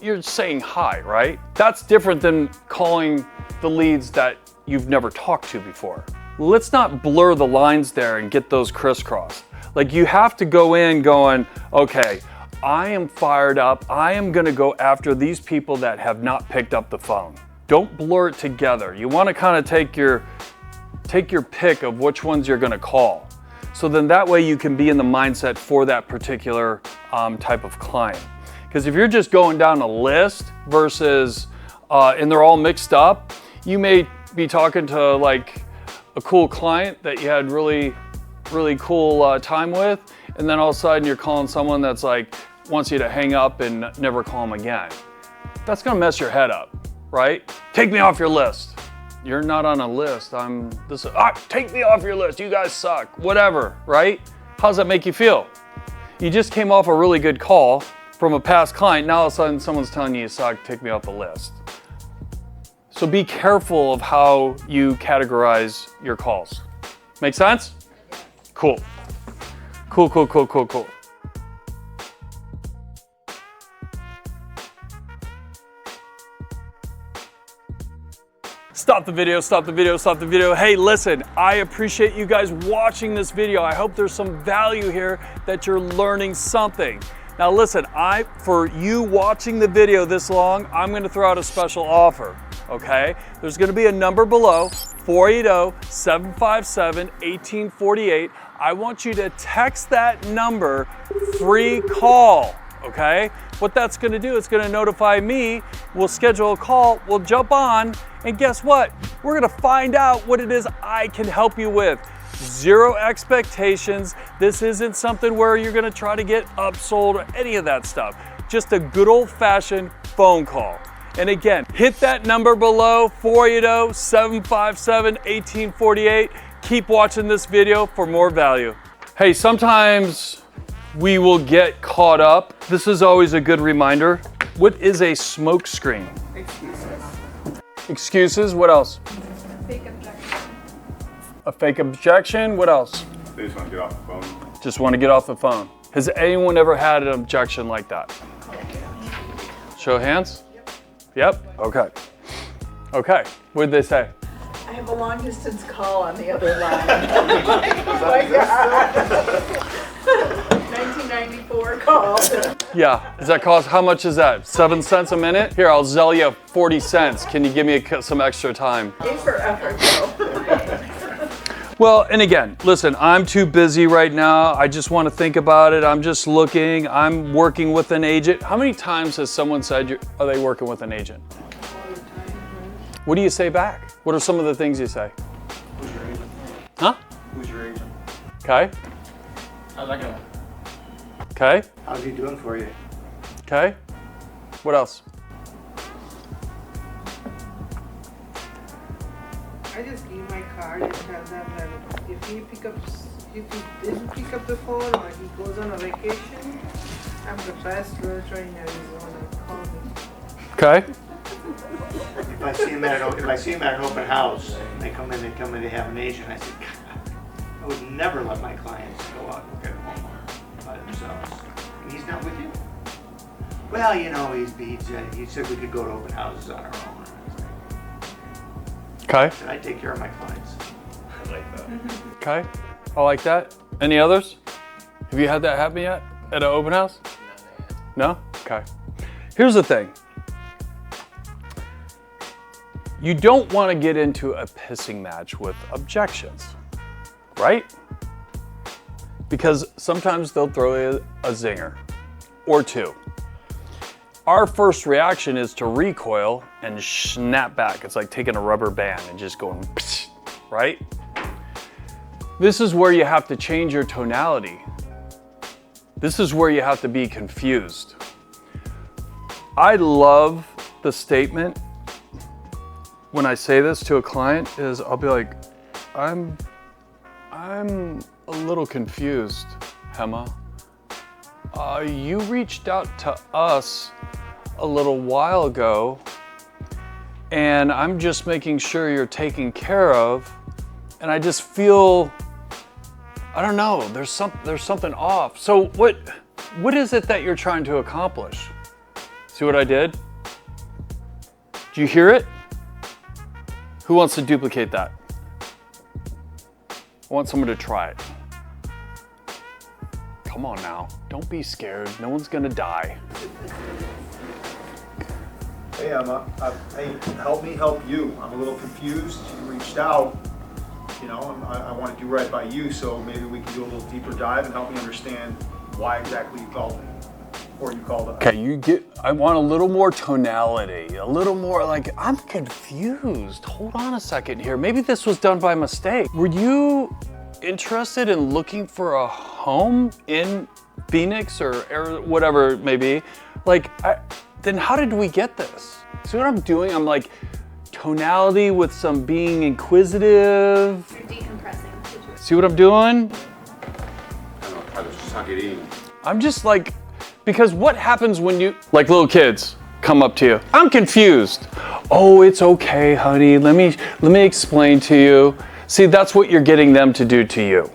You're saying hi, right? That's different than calling the leads that you've never talked to before. Let's not blur the lines there and get those crisscrossed. Like you have to go in going, okay, I am fired up. I am gonna go after these people that have not picked up the phone. Don't blur it together. You wanna kind of take your pick of which ones you're gonna call. So then that way you can be in the mindset for that particular type of client. Because if you're just going down a list versus, and they're all mixed up, you may be talking to like a cool client that you had really cool time with, and then all of a sudden you're calling someone that's like, wants you to hang up and never call them again. That's gonna mess your head up, right? Take me off your list. You're not on a list. Take me off your list. You guys suck. Whatever, right? How does that make you feel? You just came off a really good call from a past client. Now all of a sudden someone's telling you suck, take me off the list. So be careful of how you categorize your calls. Make sense? Cool. Cool. Stop the video. Hey, listen, I appreciate you guys watching this video. I hope there's some value here that you're learning something. Now listen, for you watching the video this long, I'm gonna throw out a special offer, okay? There's gonna be a number below, 480-757-1848. I want you to text that number, free call, okay? What that's gonna do, it's gonna notify me, we'll schedule a call, we'll jump on, and guess what? We're gonna find out what it is I can help you with. Zero expectations. This isn't something where you're gonna try to get upsold or any of that stuff. Just a good old-fashioned phone call. And again, hit that number below, 480-757-1848. Keep watching this video for more value. Hey, sometimes we will get caught up. This is always a good reminder. What is a smoke screen? Excuses, what else? Fake objection. A fake objection, what else? They just want to get off the phone. Just want to get off the phone. Has anyone ever had an objection like that? Show of hands? Yep. Okay. Okay, what did they say? I have a long distance call on the other line. Oh my God. 1994 call. Yeah, does that cost, how much is that? 7 cents a minute? Here, I'll Zelle you 40 cents. Can you give me some extra time? A for effort, though. Well, and again, listen, I'm too busy right now. I just want to think about it. I'm just looking. I'm working with an agent. How many times has someone said, are they working with an agent? What do you say back? What are some of the things you say? Who's your agent? Huh? Who's your agent? Okay. How's that going? Okay. How's he doing for you? Okay. What else? I just give my card and tell them that if he didn't pick up the phone or he goes on a vacation, I'm the best realtor in Arizona. Call me. Okay. If I see him at an open house and they come in, they have an agent, I say, God, I would never let my clients go out and get a home by themselves. And he's not with you? Well, you know, he said we could go to open houses on our own. Okay. And I take care of my clients. I like that. Okay. I like that. Any others? Have you had that happen yet at an open house? No? Okay. Here's the thing. You don't want to get into a pissing match with objections, right? Because sometimes they'll throw you a zinger or two. Our first reaction is to recoil and snap back. It's like taking a rubber band and just going, psh, right? This is where you have to change your tonality. This is where you have to be confused. I love the statement when I say this to a client is I'll be like, I'm a little confused, Hema. You reached out to us a little while ago, and I'm just making sure you're taken care of, and I just feel, I don't know, there's something off. So what is it that you're trying to accomplish? See what I did? Do you hear it? Who wants to duplicate that? I want someone to try it. Come on now, don't be scared. No one's gonna die. Hey Emma, hey, help me help you. I'm a little confused. You reached out, you know, I want to do right by you, so maybe we can do a little deeper dive and help me understand why exactly you called me, or you called us. Okay, I want a little more tonality, a little more like, I'm confused. Hold on a second here. Maybe this was done by mistake. Were you interested in looking for a home in Phoenix or whatever it may be? Like, then how did we get this? See what I'm doing? I'm like, tonality with some being inquisitive. You're decompressing. See what I'm doing? I'll try to suck it in. I'm just like, because what happens when you, like little kids come up to you, I'm confused. Oh, it's okay, honey. Let me explain to you. See, that's what you're getting them to do to you.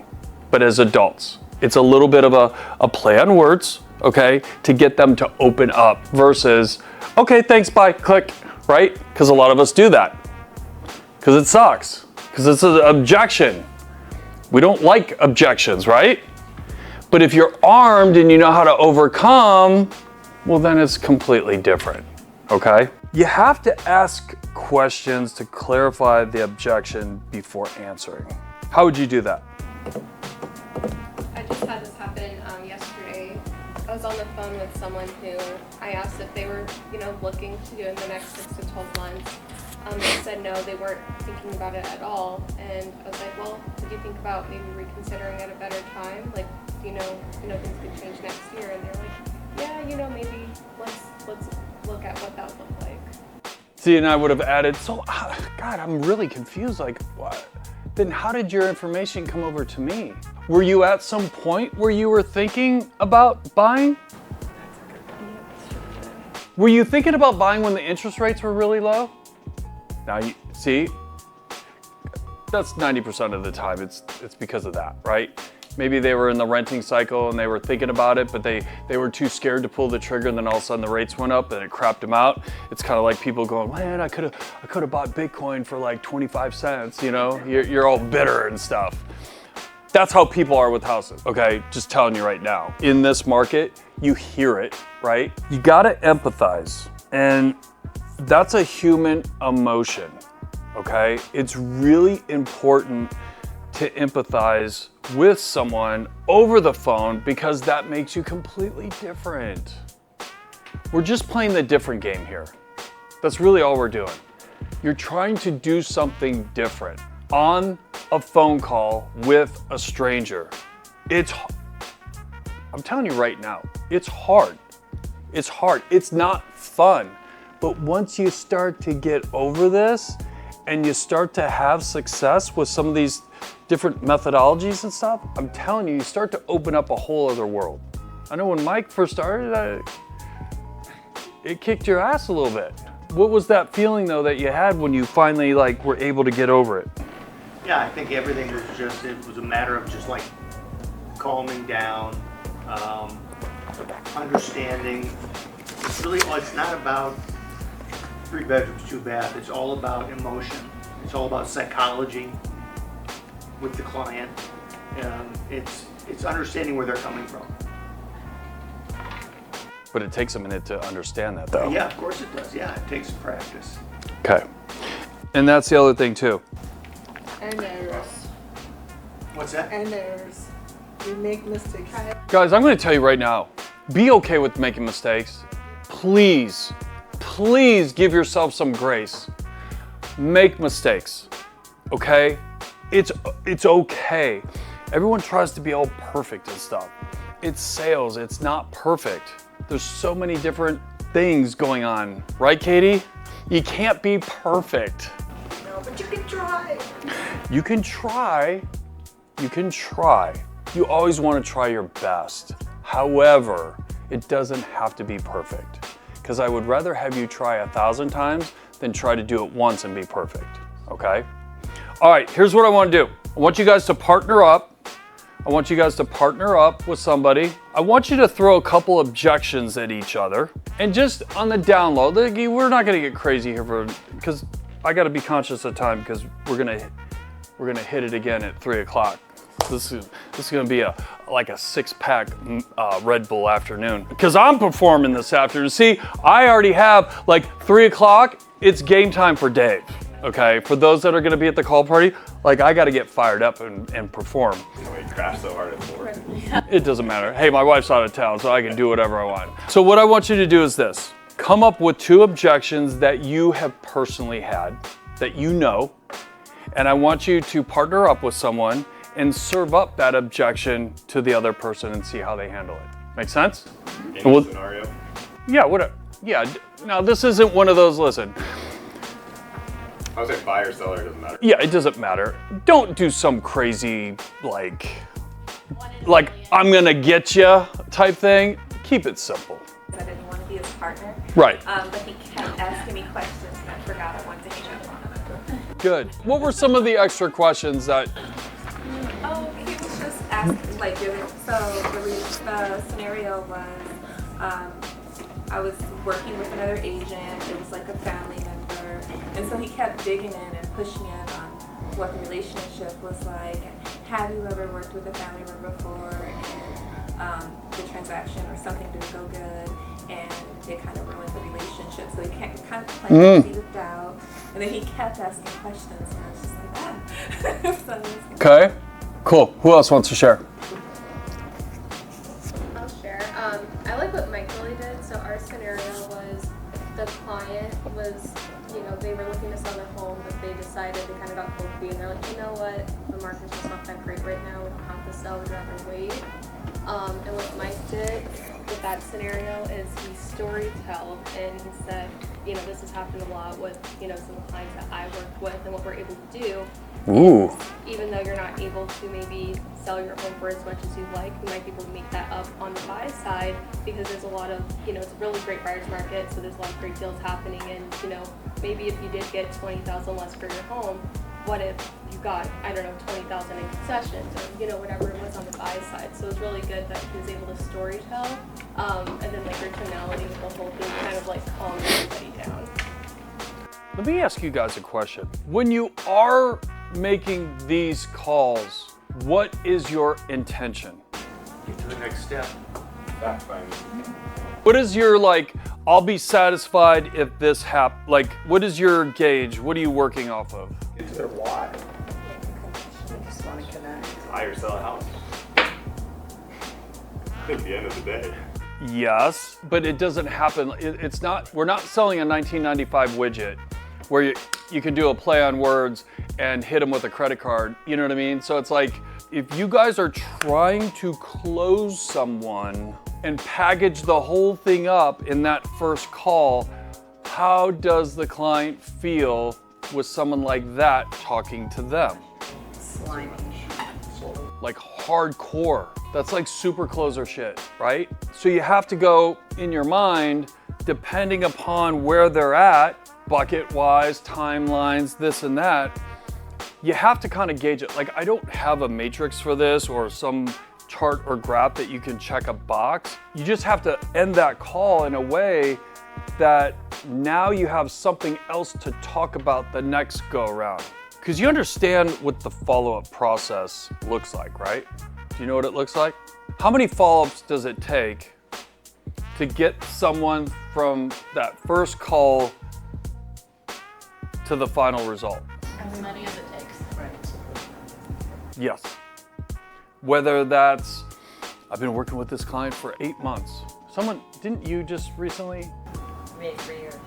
But as adults, it's a little bit of a play on words, okay, to get them to open up versus, okay, thanks, bye, click, right? Because a lot of us do that. Because it sucks. Because it's an objection. We don't like objections, right? But if you're armed and you know how to overcome, well, then it's completely different, okay? You have to ask questions to clarify the objection before answering. How would you do that? I just had this happen yesterday. I was on the phone with someone who I asked if they were, looking to do in the next 6 to 12 months. They said no, they weren't thinking about it at all. And I was like, well, did you think about maybe reconsidering at a better time? Like, things could change next year. And they're like, yeah, maybe let's look at what that would look like. See, and I would have added, so, God, I'm really confused. Like, what? Then how did your information come over to me? Were you at some point where you were thinking about buying? Were you thinking about buying when the interest rates were really low? Now, you see, that's 90% of the time. It's because of that, right? Maybe they were in the renting cycle and they were thinking about it, but they were too scared to pull the trigger, and then all of a sudden the rates went up and it crapped them out. It's kind of like people going, man, I could have bought Bitcoin for like 25 cents, You're all bitter and stuff. That's how people are with houses, okay? Just telling you right now. In this market, you hear it, right? You gotta empathize, and that's a human emotion, okay? It's really important to empathize with someone over the phone because that makes you completely different. We're just playing the different game here. That's really all we're doing. You're trying to do something different on a phone call with a stranger. I'm telling you right now, it's hard. It's hard. It's not fun. But once you start to get over this and you start to have success with some of these different methodologies and stuff, I'm telling you, you start to open up a whole other world. I know when Mike first started, it kicked your ass a little bit. What was that feeling though that you had when you finally were able to get over it? Yeah, I think everything was it was a matter of just calming down, understanding. It's not about 3 bedrooms, 2 baths. It's all about emotion. It's all about psychology with the client. It's understanding where they're coming from. But it takes a minute to understand that though. Yeah, of course it does. Yeah, it takes practice. Okay. And that's the other thing too. And errors. What's that? And errors. We make mistakes. Guys, I'm gonna tell you right now, be okay with making mistakes. Please, please give yourself some grace. Make mistakes, okay? It's okay. Everyone tries to be all perfect and stuff. It's sales, it's not perfect. There's so many different things going on, right, Katie? You can't be perfect. No, but you can try. You can try. You can try. You always want to try your best. However, it doesn't have to be perfect. Because I would rather have you try 1,000 times than try to do it once and be perfect, okay? All right, here's what I want to do. I want you guys to partner up. I want you guys to partner up with somebody. I want you to throw a couple objections at each other. And just on the down low, we're not gonna get crazy here because I gotta be conscious of time because we're gonna hit it again at 3 o'clock. This is gonna be like a 6-pack Red Bull afternoon because I'm performing this afternoon. See, I already have like 3 o'clock, it's game time for Dave. Okay, for those that are gonna be at the call party, like I gotta get fired up and perform. We crashed so hard at 4. It doesn't matter. Hey, my wife's out of town, so I can do whatever I want. So what I want you to do is this. Come up with 2 objections that you have personally had, that you know, and I want you to partner up with someone and serve up that objection to the other person and see how they handle it. Make sense? Any scenario? Yeah, whatever. Yeah, now this isn't one of those, listen. I would say buyer, seller, it doesn't matter. Yeah, it doesn't matter. Don't do some crazy, like I'm gonna get you type thing. Keep it simple. I didn't want to be his partner. Right. But he kept asking me questions and I forgot I wanted to hang up on him. Good. What were some of the extra questions that? Oh, he was just asking, like, so the scenario was, I was working with another agent. It was like a family member. And so he kept digging in and pushing in on what the relationship was like. And have you ever worked with a family member before? And the transaction or something didn't go good. And it kind of ruined the relationship. So he kind of planted the seed of doubt. And then he kept asking questions. And I was just like, ah. Okay. Cool. Who else wants to share? I'll share. I like what Mike really did. So our scenario was the client was, they were looking to sell their home, but they decided they kind of got cold feet and they're like, you know what, the market's just not that great right now. We don't have to sell, we'd rather wait. And what Mike did with that scenario is he storytelled and he said, this has happened a lot with, some of the clients that I worked with, and what we're able to do. Ooh. Even though you're not able to maybe sell your home for as much as you'd like, you might be able to make that up on the buy side because there's a lot of, it's a really great buyer's market, so there's a lot of great deals happening, and maybe if you did get $20,000 less for your home, what if you got, I don't know, $20,000 in concessions or, whatever it was on the buy side. So it was really good that he was able to storytell, and then like your tonality with the whole thing kind of like calmed everybody down. Let me ask you guys a question. When you are making these calls, what is your intention? Get to the next step. That's fine. What is your, I'll be satisfied if this happens, what is your gauge? What are you working off of? Get to their why. I just want to connect. Buy or sell a house. At the end of the day. Yes, but it doesn't happen. It's not, we're not selling a 1995 widget where you can do a play on words and hit them with a credit card. You know what I mean? So it's like, if you guys are trying to close someone and package the whole thing up in that first call, how does the client feel with someone like that talking to them? Slimy. Like hardcore. That's like super closer shit, right? So you have to go in your mind, depending upon where they're at, bucket-wise, timelines, this and that, you have to kind of gauge it. I don't have a matrix for this or some chart or graph that you can check a box. You just have to end that call in a way that now you have something else to talk about the next go around. Because you understand what the follow-up process looks like, right? Do you know what it looks like? How many follow-ups does it take to get someone from that first call to the final result? As many as it takes. Right. Yes. Whether that's, I've been working with this client for 8 months. Someone, didn't you just recently? Me 3 years.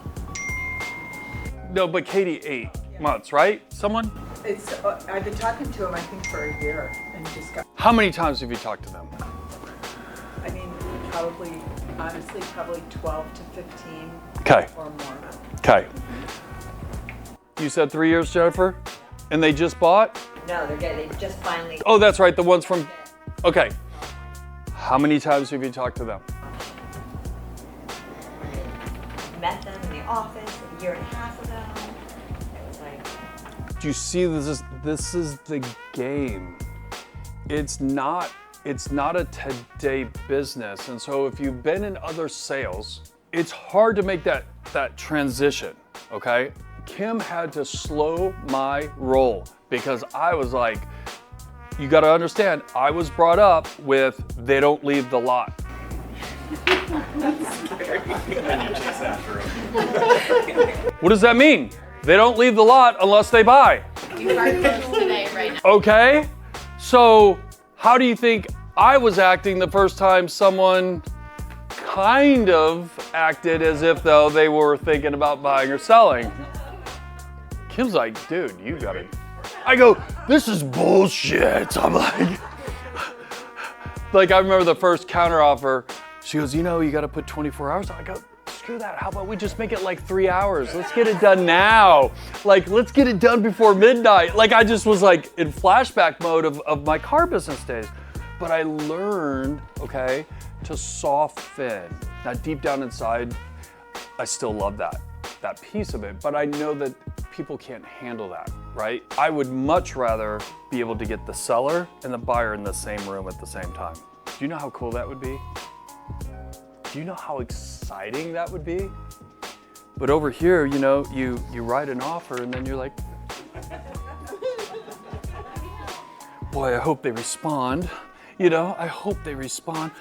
No, but Katie, 8 months, right? Someone? I've been talking to him, I think, for a year, and just got. How many times have you talked to them? I mean, probably, honestly, probably 12 to 15 Okay. or more. Okay. You said 3 years, Jennifer? And they just bought? No, they just finally. Oh, that's right, the ones from, okay. How many times have you talked to them? Met them in the office a year and a half ago. It was like, Do you see this is the game. It's not a today business. And so if you've been in other sales, it's hard to make that transition, okay? Kim had to slow my roll because I was like, you gotta understand, I was brought up with, they don't leave the lot. What does that mean? They don't leave the lot unless they buy. You are closed today, right now. Okay, so how do you think I was acting the first time someone kind of acted as if though they were thinking about buying or selling? Kim's like, dude, you got it. I go, this is bullshit. I'm like I remember the first counter offer. She goes, you know, you got to put 24 hours on. I go, screw that. How about we just make it like 3 hours? Let's get it done now. Like, let's get it done before midnight. Like, I just was like in flashback mode of my car business days. But I learned, okay, to soften. Now, deep down inside, I still love that piece of it. But I know that people can't handle that, right? I would much rather be able to get the seller and the buyer in the same room at the same time. Do you know how cool that would be? Do you know how exciting that would be? But over here, you know, you write an offer and then you're like, boy, I hope they respond. You know, I hope they respond.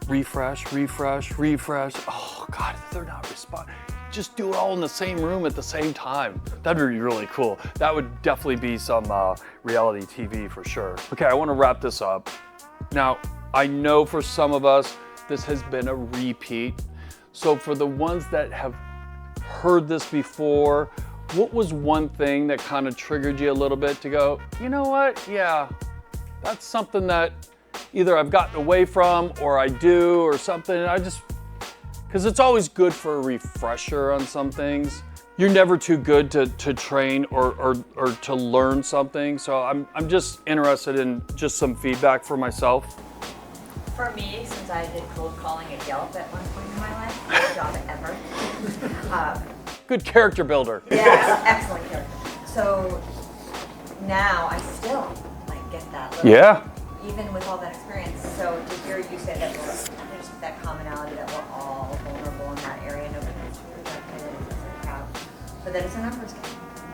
Refresh, refresh, refresh. Oh God, if they're not responding. Just do it all in the same room at the same time. That'd be really cool. That would definitely be some reality TV for sure. Okay, I wanna wrap this up. Now, I know for some of us, this has been a repeat. So for the ones that have heard this before, what was one thing that kind of triggered you a little bit to go, you know what? Yeah, that's something that either I've gotten away from or I do or something. Because it's always good for a refresher on some things. You're never too good to train or to learn something. So I'm just interested in just some feedback for myself. for me, since I did cold calling at Yelp at one point in my life, best job ever. Good character builder. Yeah, excellent character. So now I still get that little, Yeah. even with all that experience. So to hear you say that there's that commonality that we're all vulnerable in that area, nobody's rejected, it's proud, but that it's a numbers game,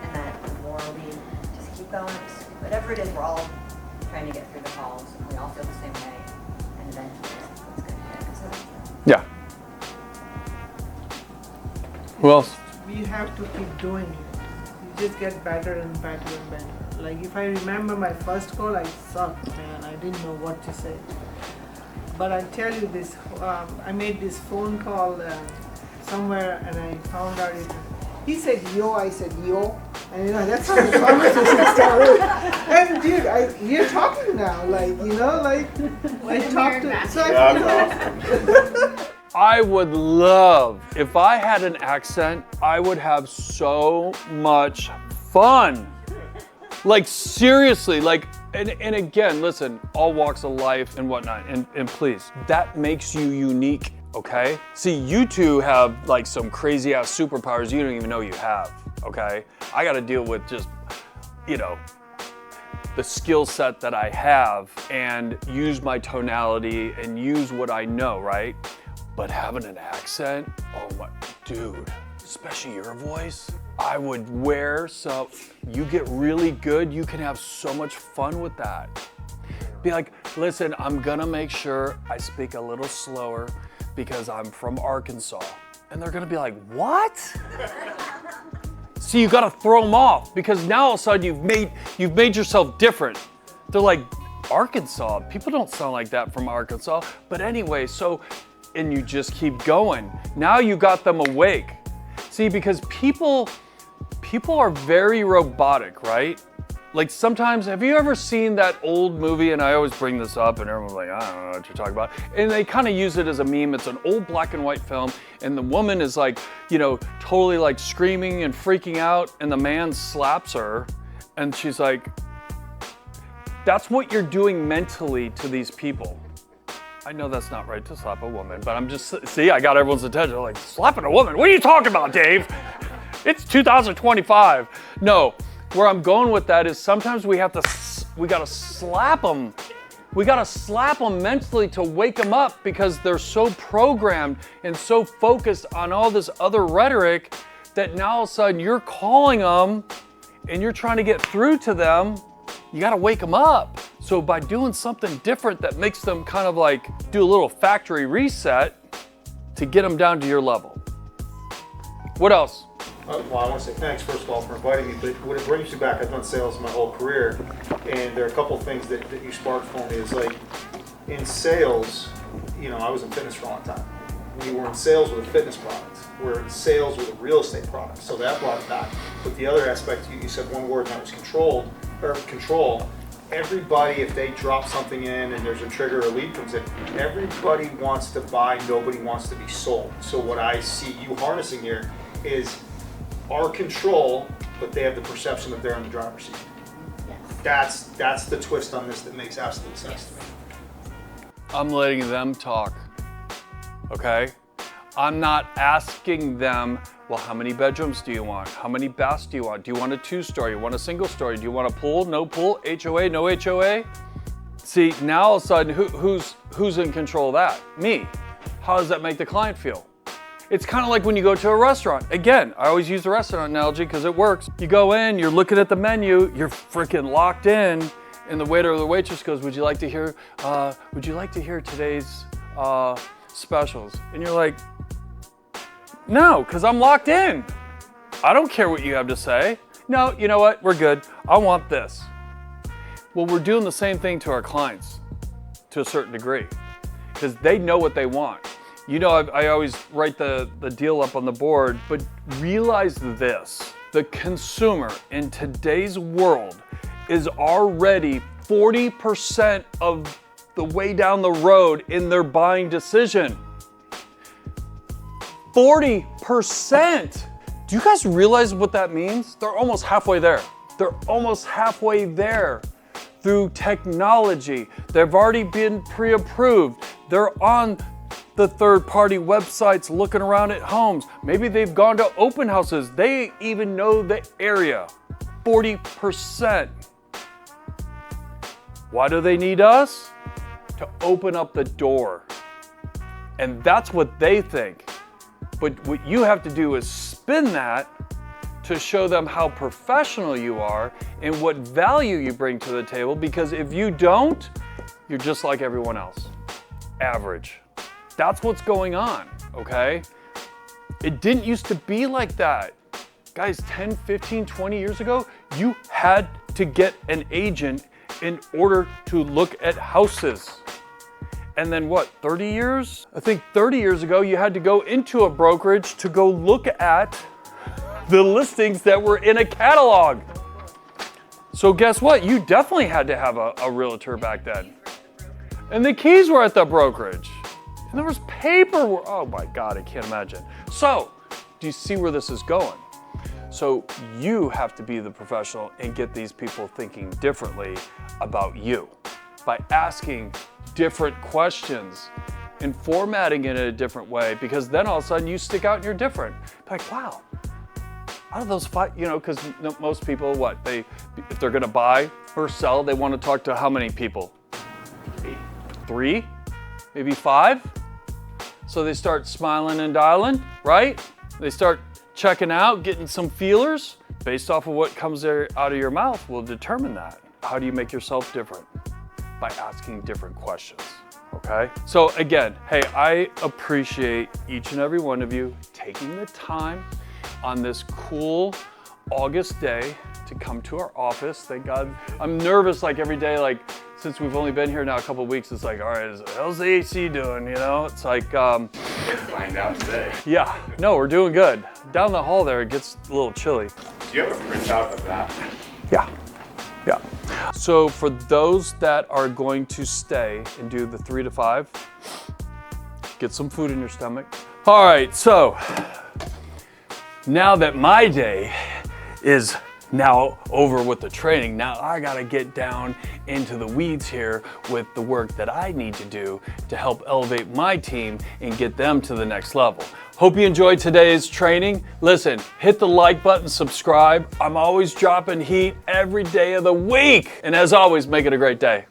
and that the more we just keep going, whatever it is, we're all trying to get through the calls, and we all feel the same way, and eventually it's going to hit. So, Yeah. Who else? We have to keep doing it. You just get better and better and better. Like if I remember my first call, I sucked, man. I didn't know what to say. But I'll tell you this, I made this phone call somewhere and I found out he said yo, I said yo. And that's how the conversation started. And dude, we're talking now, I talked to, so I would love, if I had an accent, I would have so much fun. Seriously, and again, listen, all walks of life and whatnot, and please, that makes you unique, okay? See, you two have some crazy ass superpowers you don't even know you have, okay? I gotta deal with just, the skill set that I have and use my tonality and use what I know, right? But having an accent, oh my, dude, especially your voice, I would wear some, you get really good, you can have so much fun with that. Be like, listen, I'm gonna make sure I speak a little slower because I'm from Arkansas. And they're gonna be like, what? See, you gotta throw them off because now all of a sudden you've made yourself different. They're like, Arkansas? People don't sound like that from Arkansas. But anyway, and you just keep going. Now you got them awake. See, because people are very robotic, right? Like sometimes, have you ever seen that old movie, and I always bring this up and everyone's like, I don't know what you're talking about. And they kind of use it as a meme. It's an old black and white film and the woman is like, you know, totally like screaming and freaking out and the man slaps her and she's like, that's what you're doing mentally to these people. I know that's not right to slap a woman, but I'm just, see, I got everyone's attention. Like, slapping a woman? What are you talking about, Dave? It's 2025. No. Where I'm going with that is sometimes we gotta slap them. We gotta slap them mentally to wake them up because they're so programmed and so focused on all this other rhetoric that now all of a sudden you're calling them and you're trying to get through to them. You gotta wake them up. So by doing something different that makes them kind of like do a little factory reset to get them down to your level. What else? Well, I want to say thanks, first of all, for inviting me, but when it brings me back, I've done sales my whole career, and there are a couple of things that you sparked for me. Is like, in sales, you know, I was in fitness for a long time. We were in sales with a fitness product. We're in sales with a real estate product, so that brought it back. But the other aspect, you said one word, and that was control. Everybody, if they drop something in and there's a trigger, a lead comes in, everybody wants to buy, nobody wants to be sold. So what I see you harnessing here is our control, but they have the perception that they're in the driver's seat. Yes. That's the twist on this that makes absolute sense to me. I'm letting them talk, okay? I'm not asking them, well, how many bedrooms do you want? How many baths do you want? Do you want a 2-story? You want a single story? Do you want a pool, no pool, HOA, no HOA? See, now all of a sudden, who's in control of that? Me. How does that make the client feel? It's kind of like when you go to a restaurant. Again, I always use the restaurant analogy because it works. You go in, you're looking at the menu, you're freaking locked in, and the waiter or the waitress goes, would you like to hear today's specials? And you're like, no, because I'm locked in. I don't care what you have to say. No, you know what? We're good. I want this. Well, we're doing the same thing to our clients to a certain degree because they know what they want. You know, I always write the deal up on the board, but realize this. The consumer in today's world is already 40% of the way down the road in their buying decision. 40%! Do you guys realize what that means? They're almost halfway there. They're almost halfway there through technology. They've already been pre-approved. They're on the third-party websites looking around at homes. Maybe they've gone to open houses. They even know the area. 40%. Why do they need us? To open up the door. And that's what they think. But what you have to do is spin that to show them how professional you are and what value you bring to the table, because if you don't, you're just like everyone else. Average. That's what's going on, okay? It didn't used to be like that. Guys, 10, 15, 20 years ago, you had to get an agent in order to look at houses. And then what, 30 years? I think 30 years ago, you had to go into a brokerage to go look at the listings that were in a catalog. So guess what? You definitely had to have a realtor back then. And the keys were at the brokerage. And there was paperwork. Oh my God, I can't imagine. So, do you see where this is going? So you have to be the professional and get these people thinking differently about you by asking different questions and formatting it in a different way, because then all of a sudden you stick out and you're different. Like, wow, out of those 5, you know, because most people, if they're gonna buy or sell, they want to talk to how many people? 3, maybe 5. So they start smiling and dialing, right? They start checking out, getting some feelers. Based off of what comes out of your mouth will determine that. How do you make yourself different? By asking different questions, okay? So again, hey, I appreciate each and every one of you taking the time on this cool August day to come to our office. Thank God. I'm nervous like every day, like since we've only been here now a couple of weeks, it's like, all right, how's the AC doing, you know? It's like, find out today. Yeah, no, we're doing good. Down the hall there, it gets a little chilly. Do you have a printout of that? Yeah. Yeah. So for those that are going to stay and do the 3 to 5, get some food in your stomach. All right, so now that my day is now over with the training, now I gotta get down into the weeds here with the work that I need to do to help elevate my team and get them to the next level. Hope you enjoyed today's training. Listen, hit the like button, subscribe. I'm always dropping heat every day of the week. And as always, make it a great day.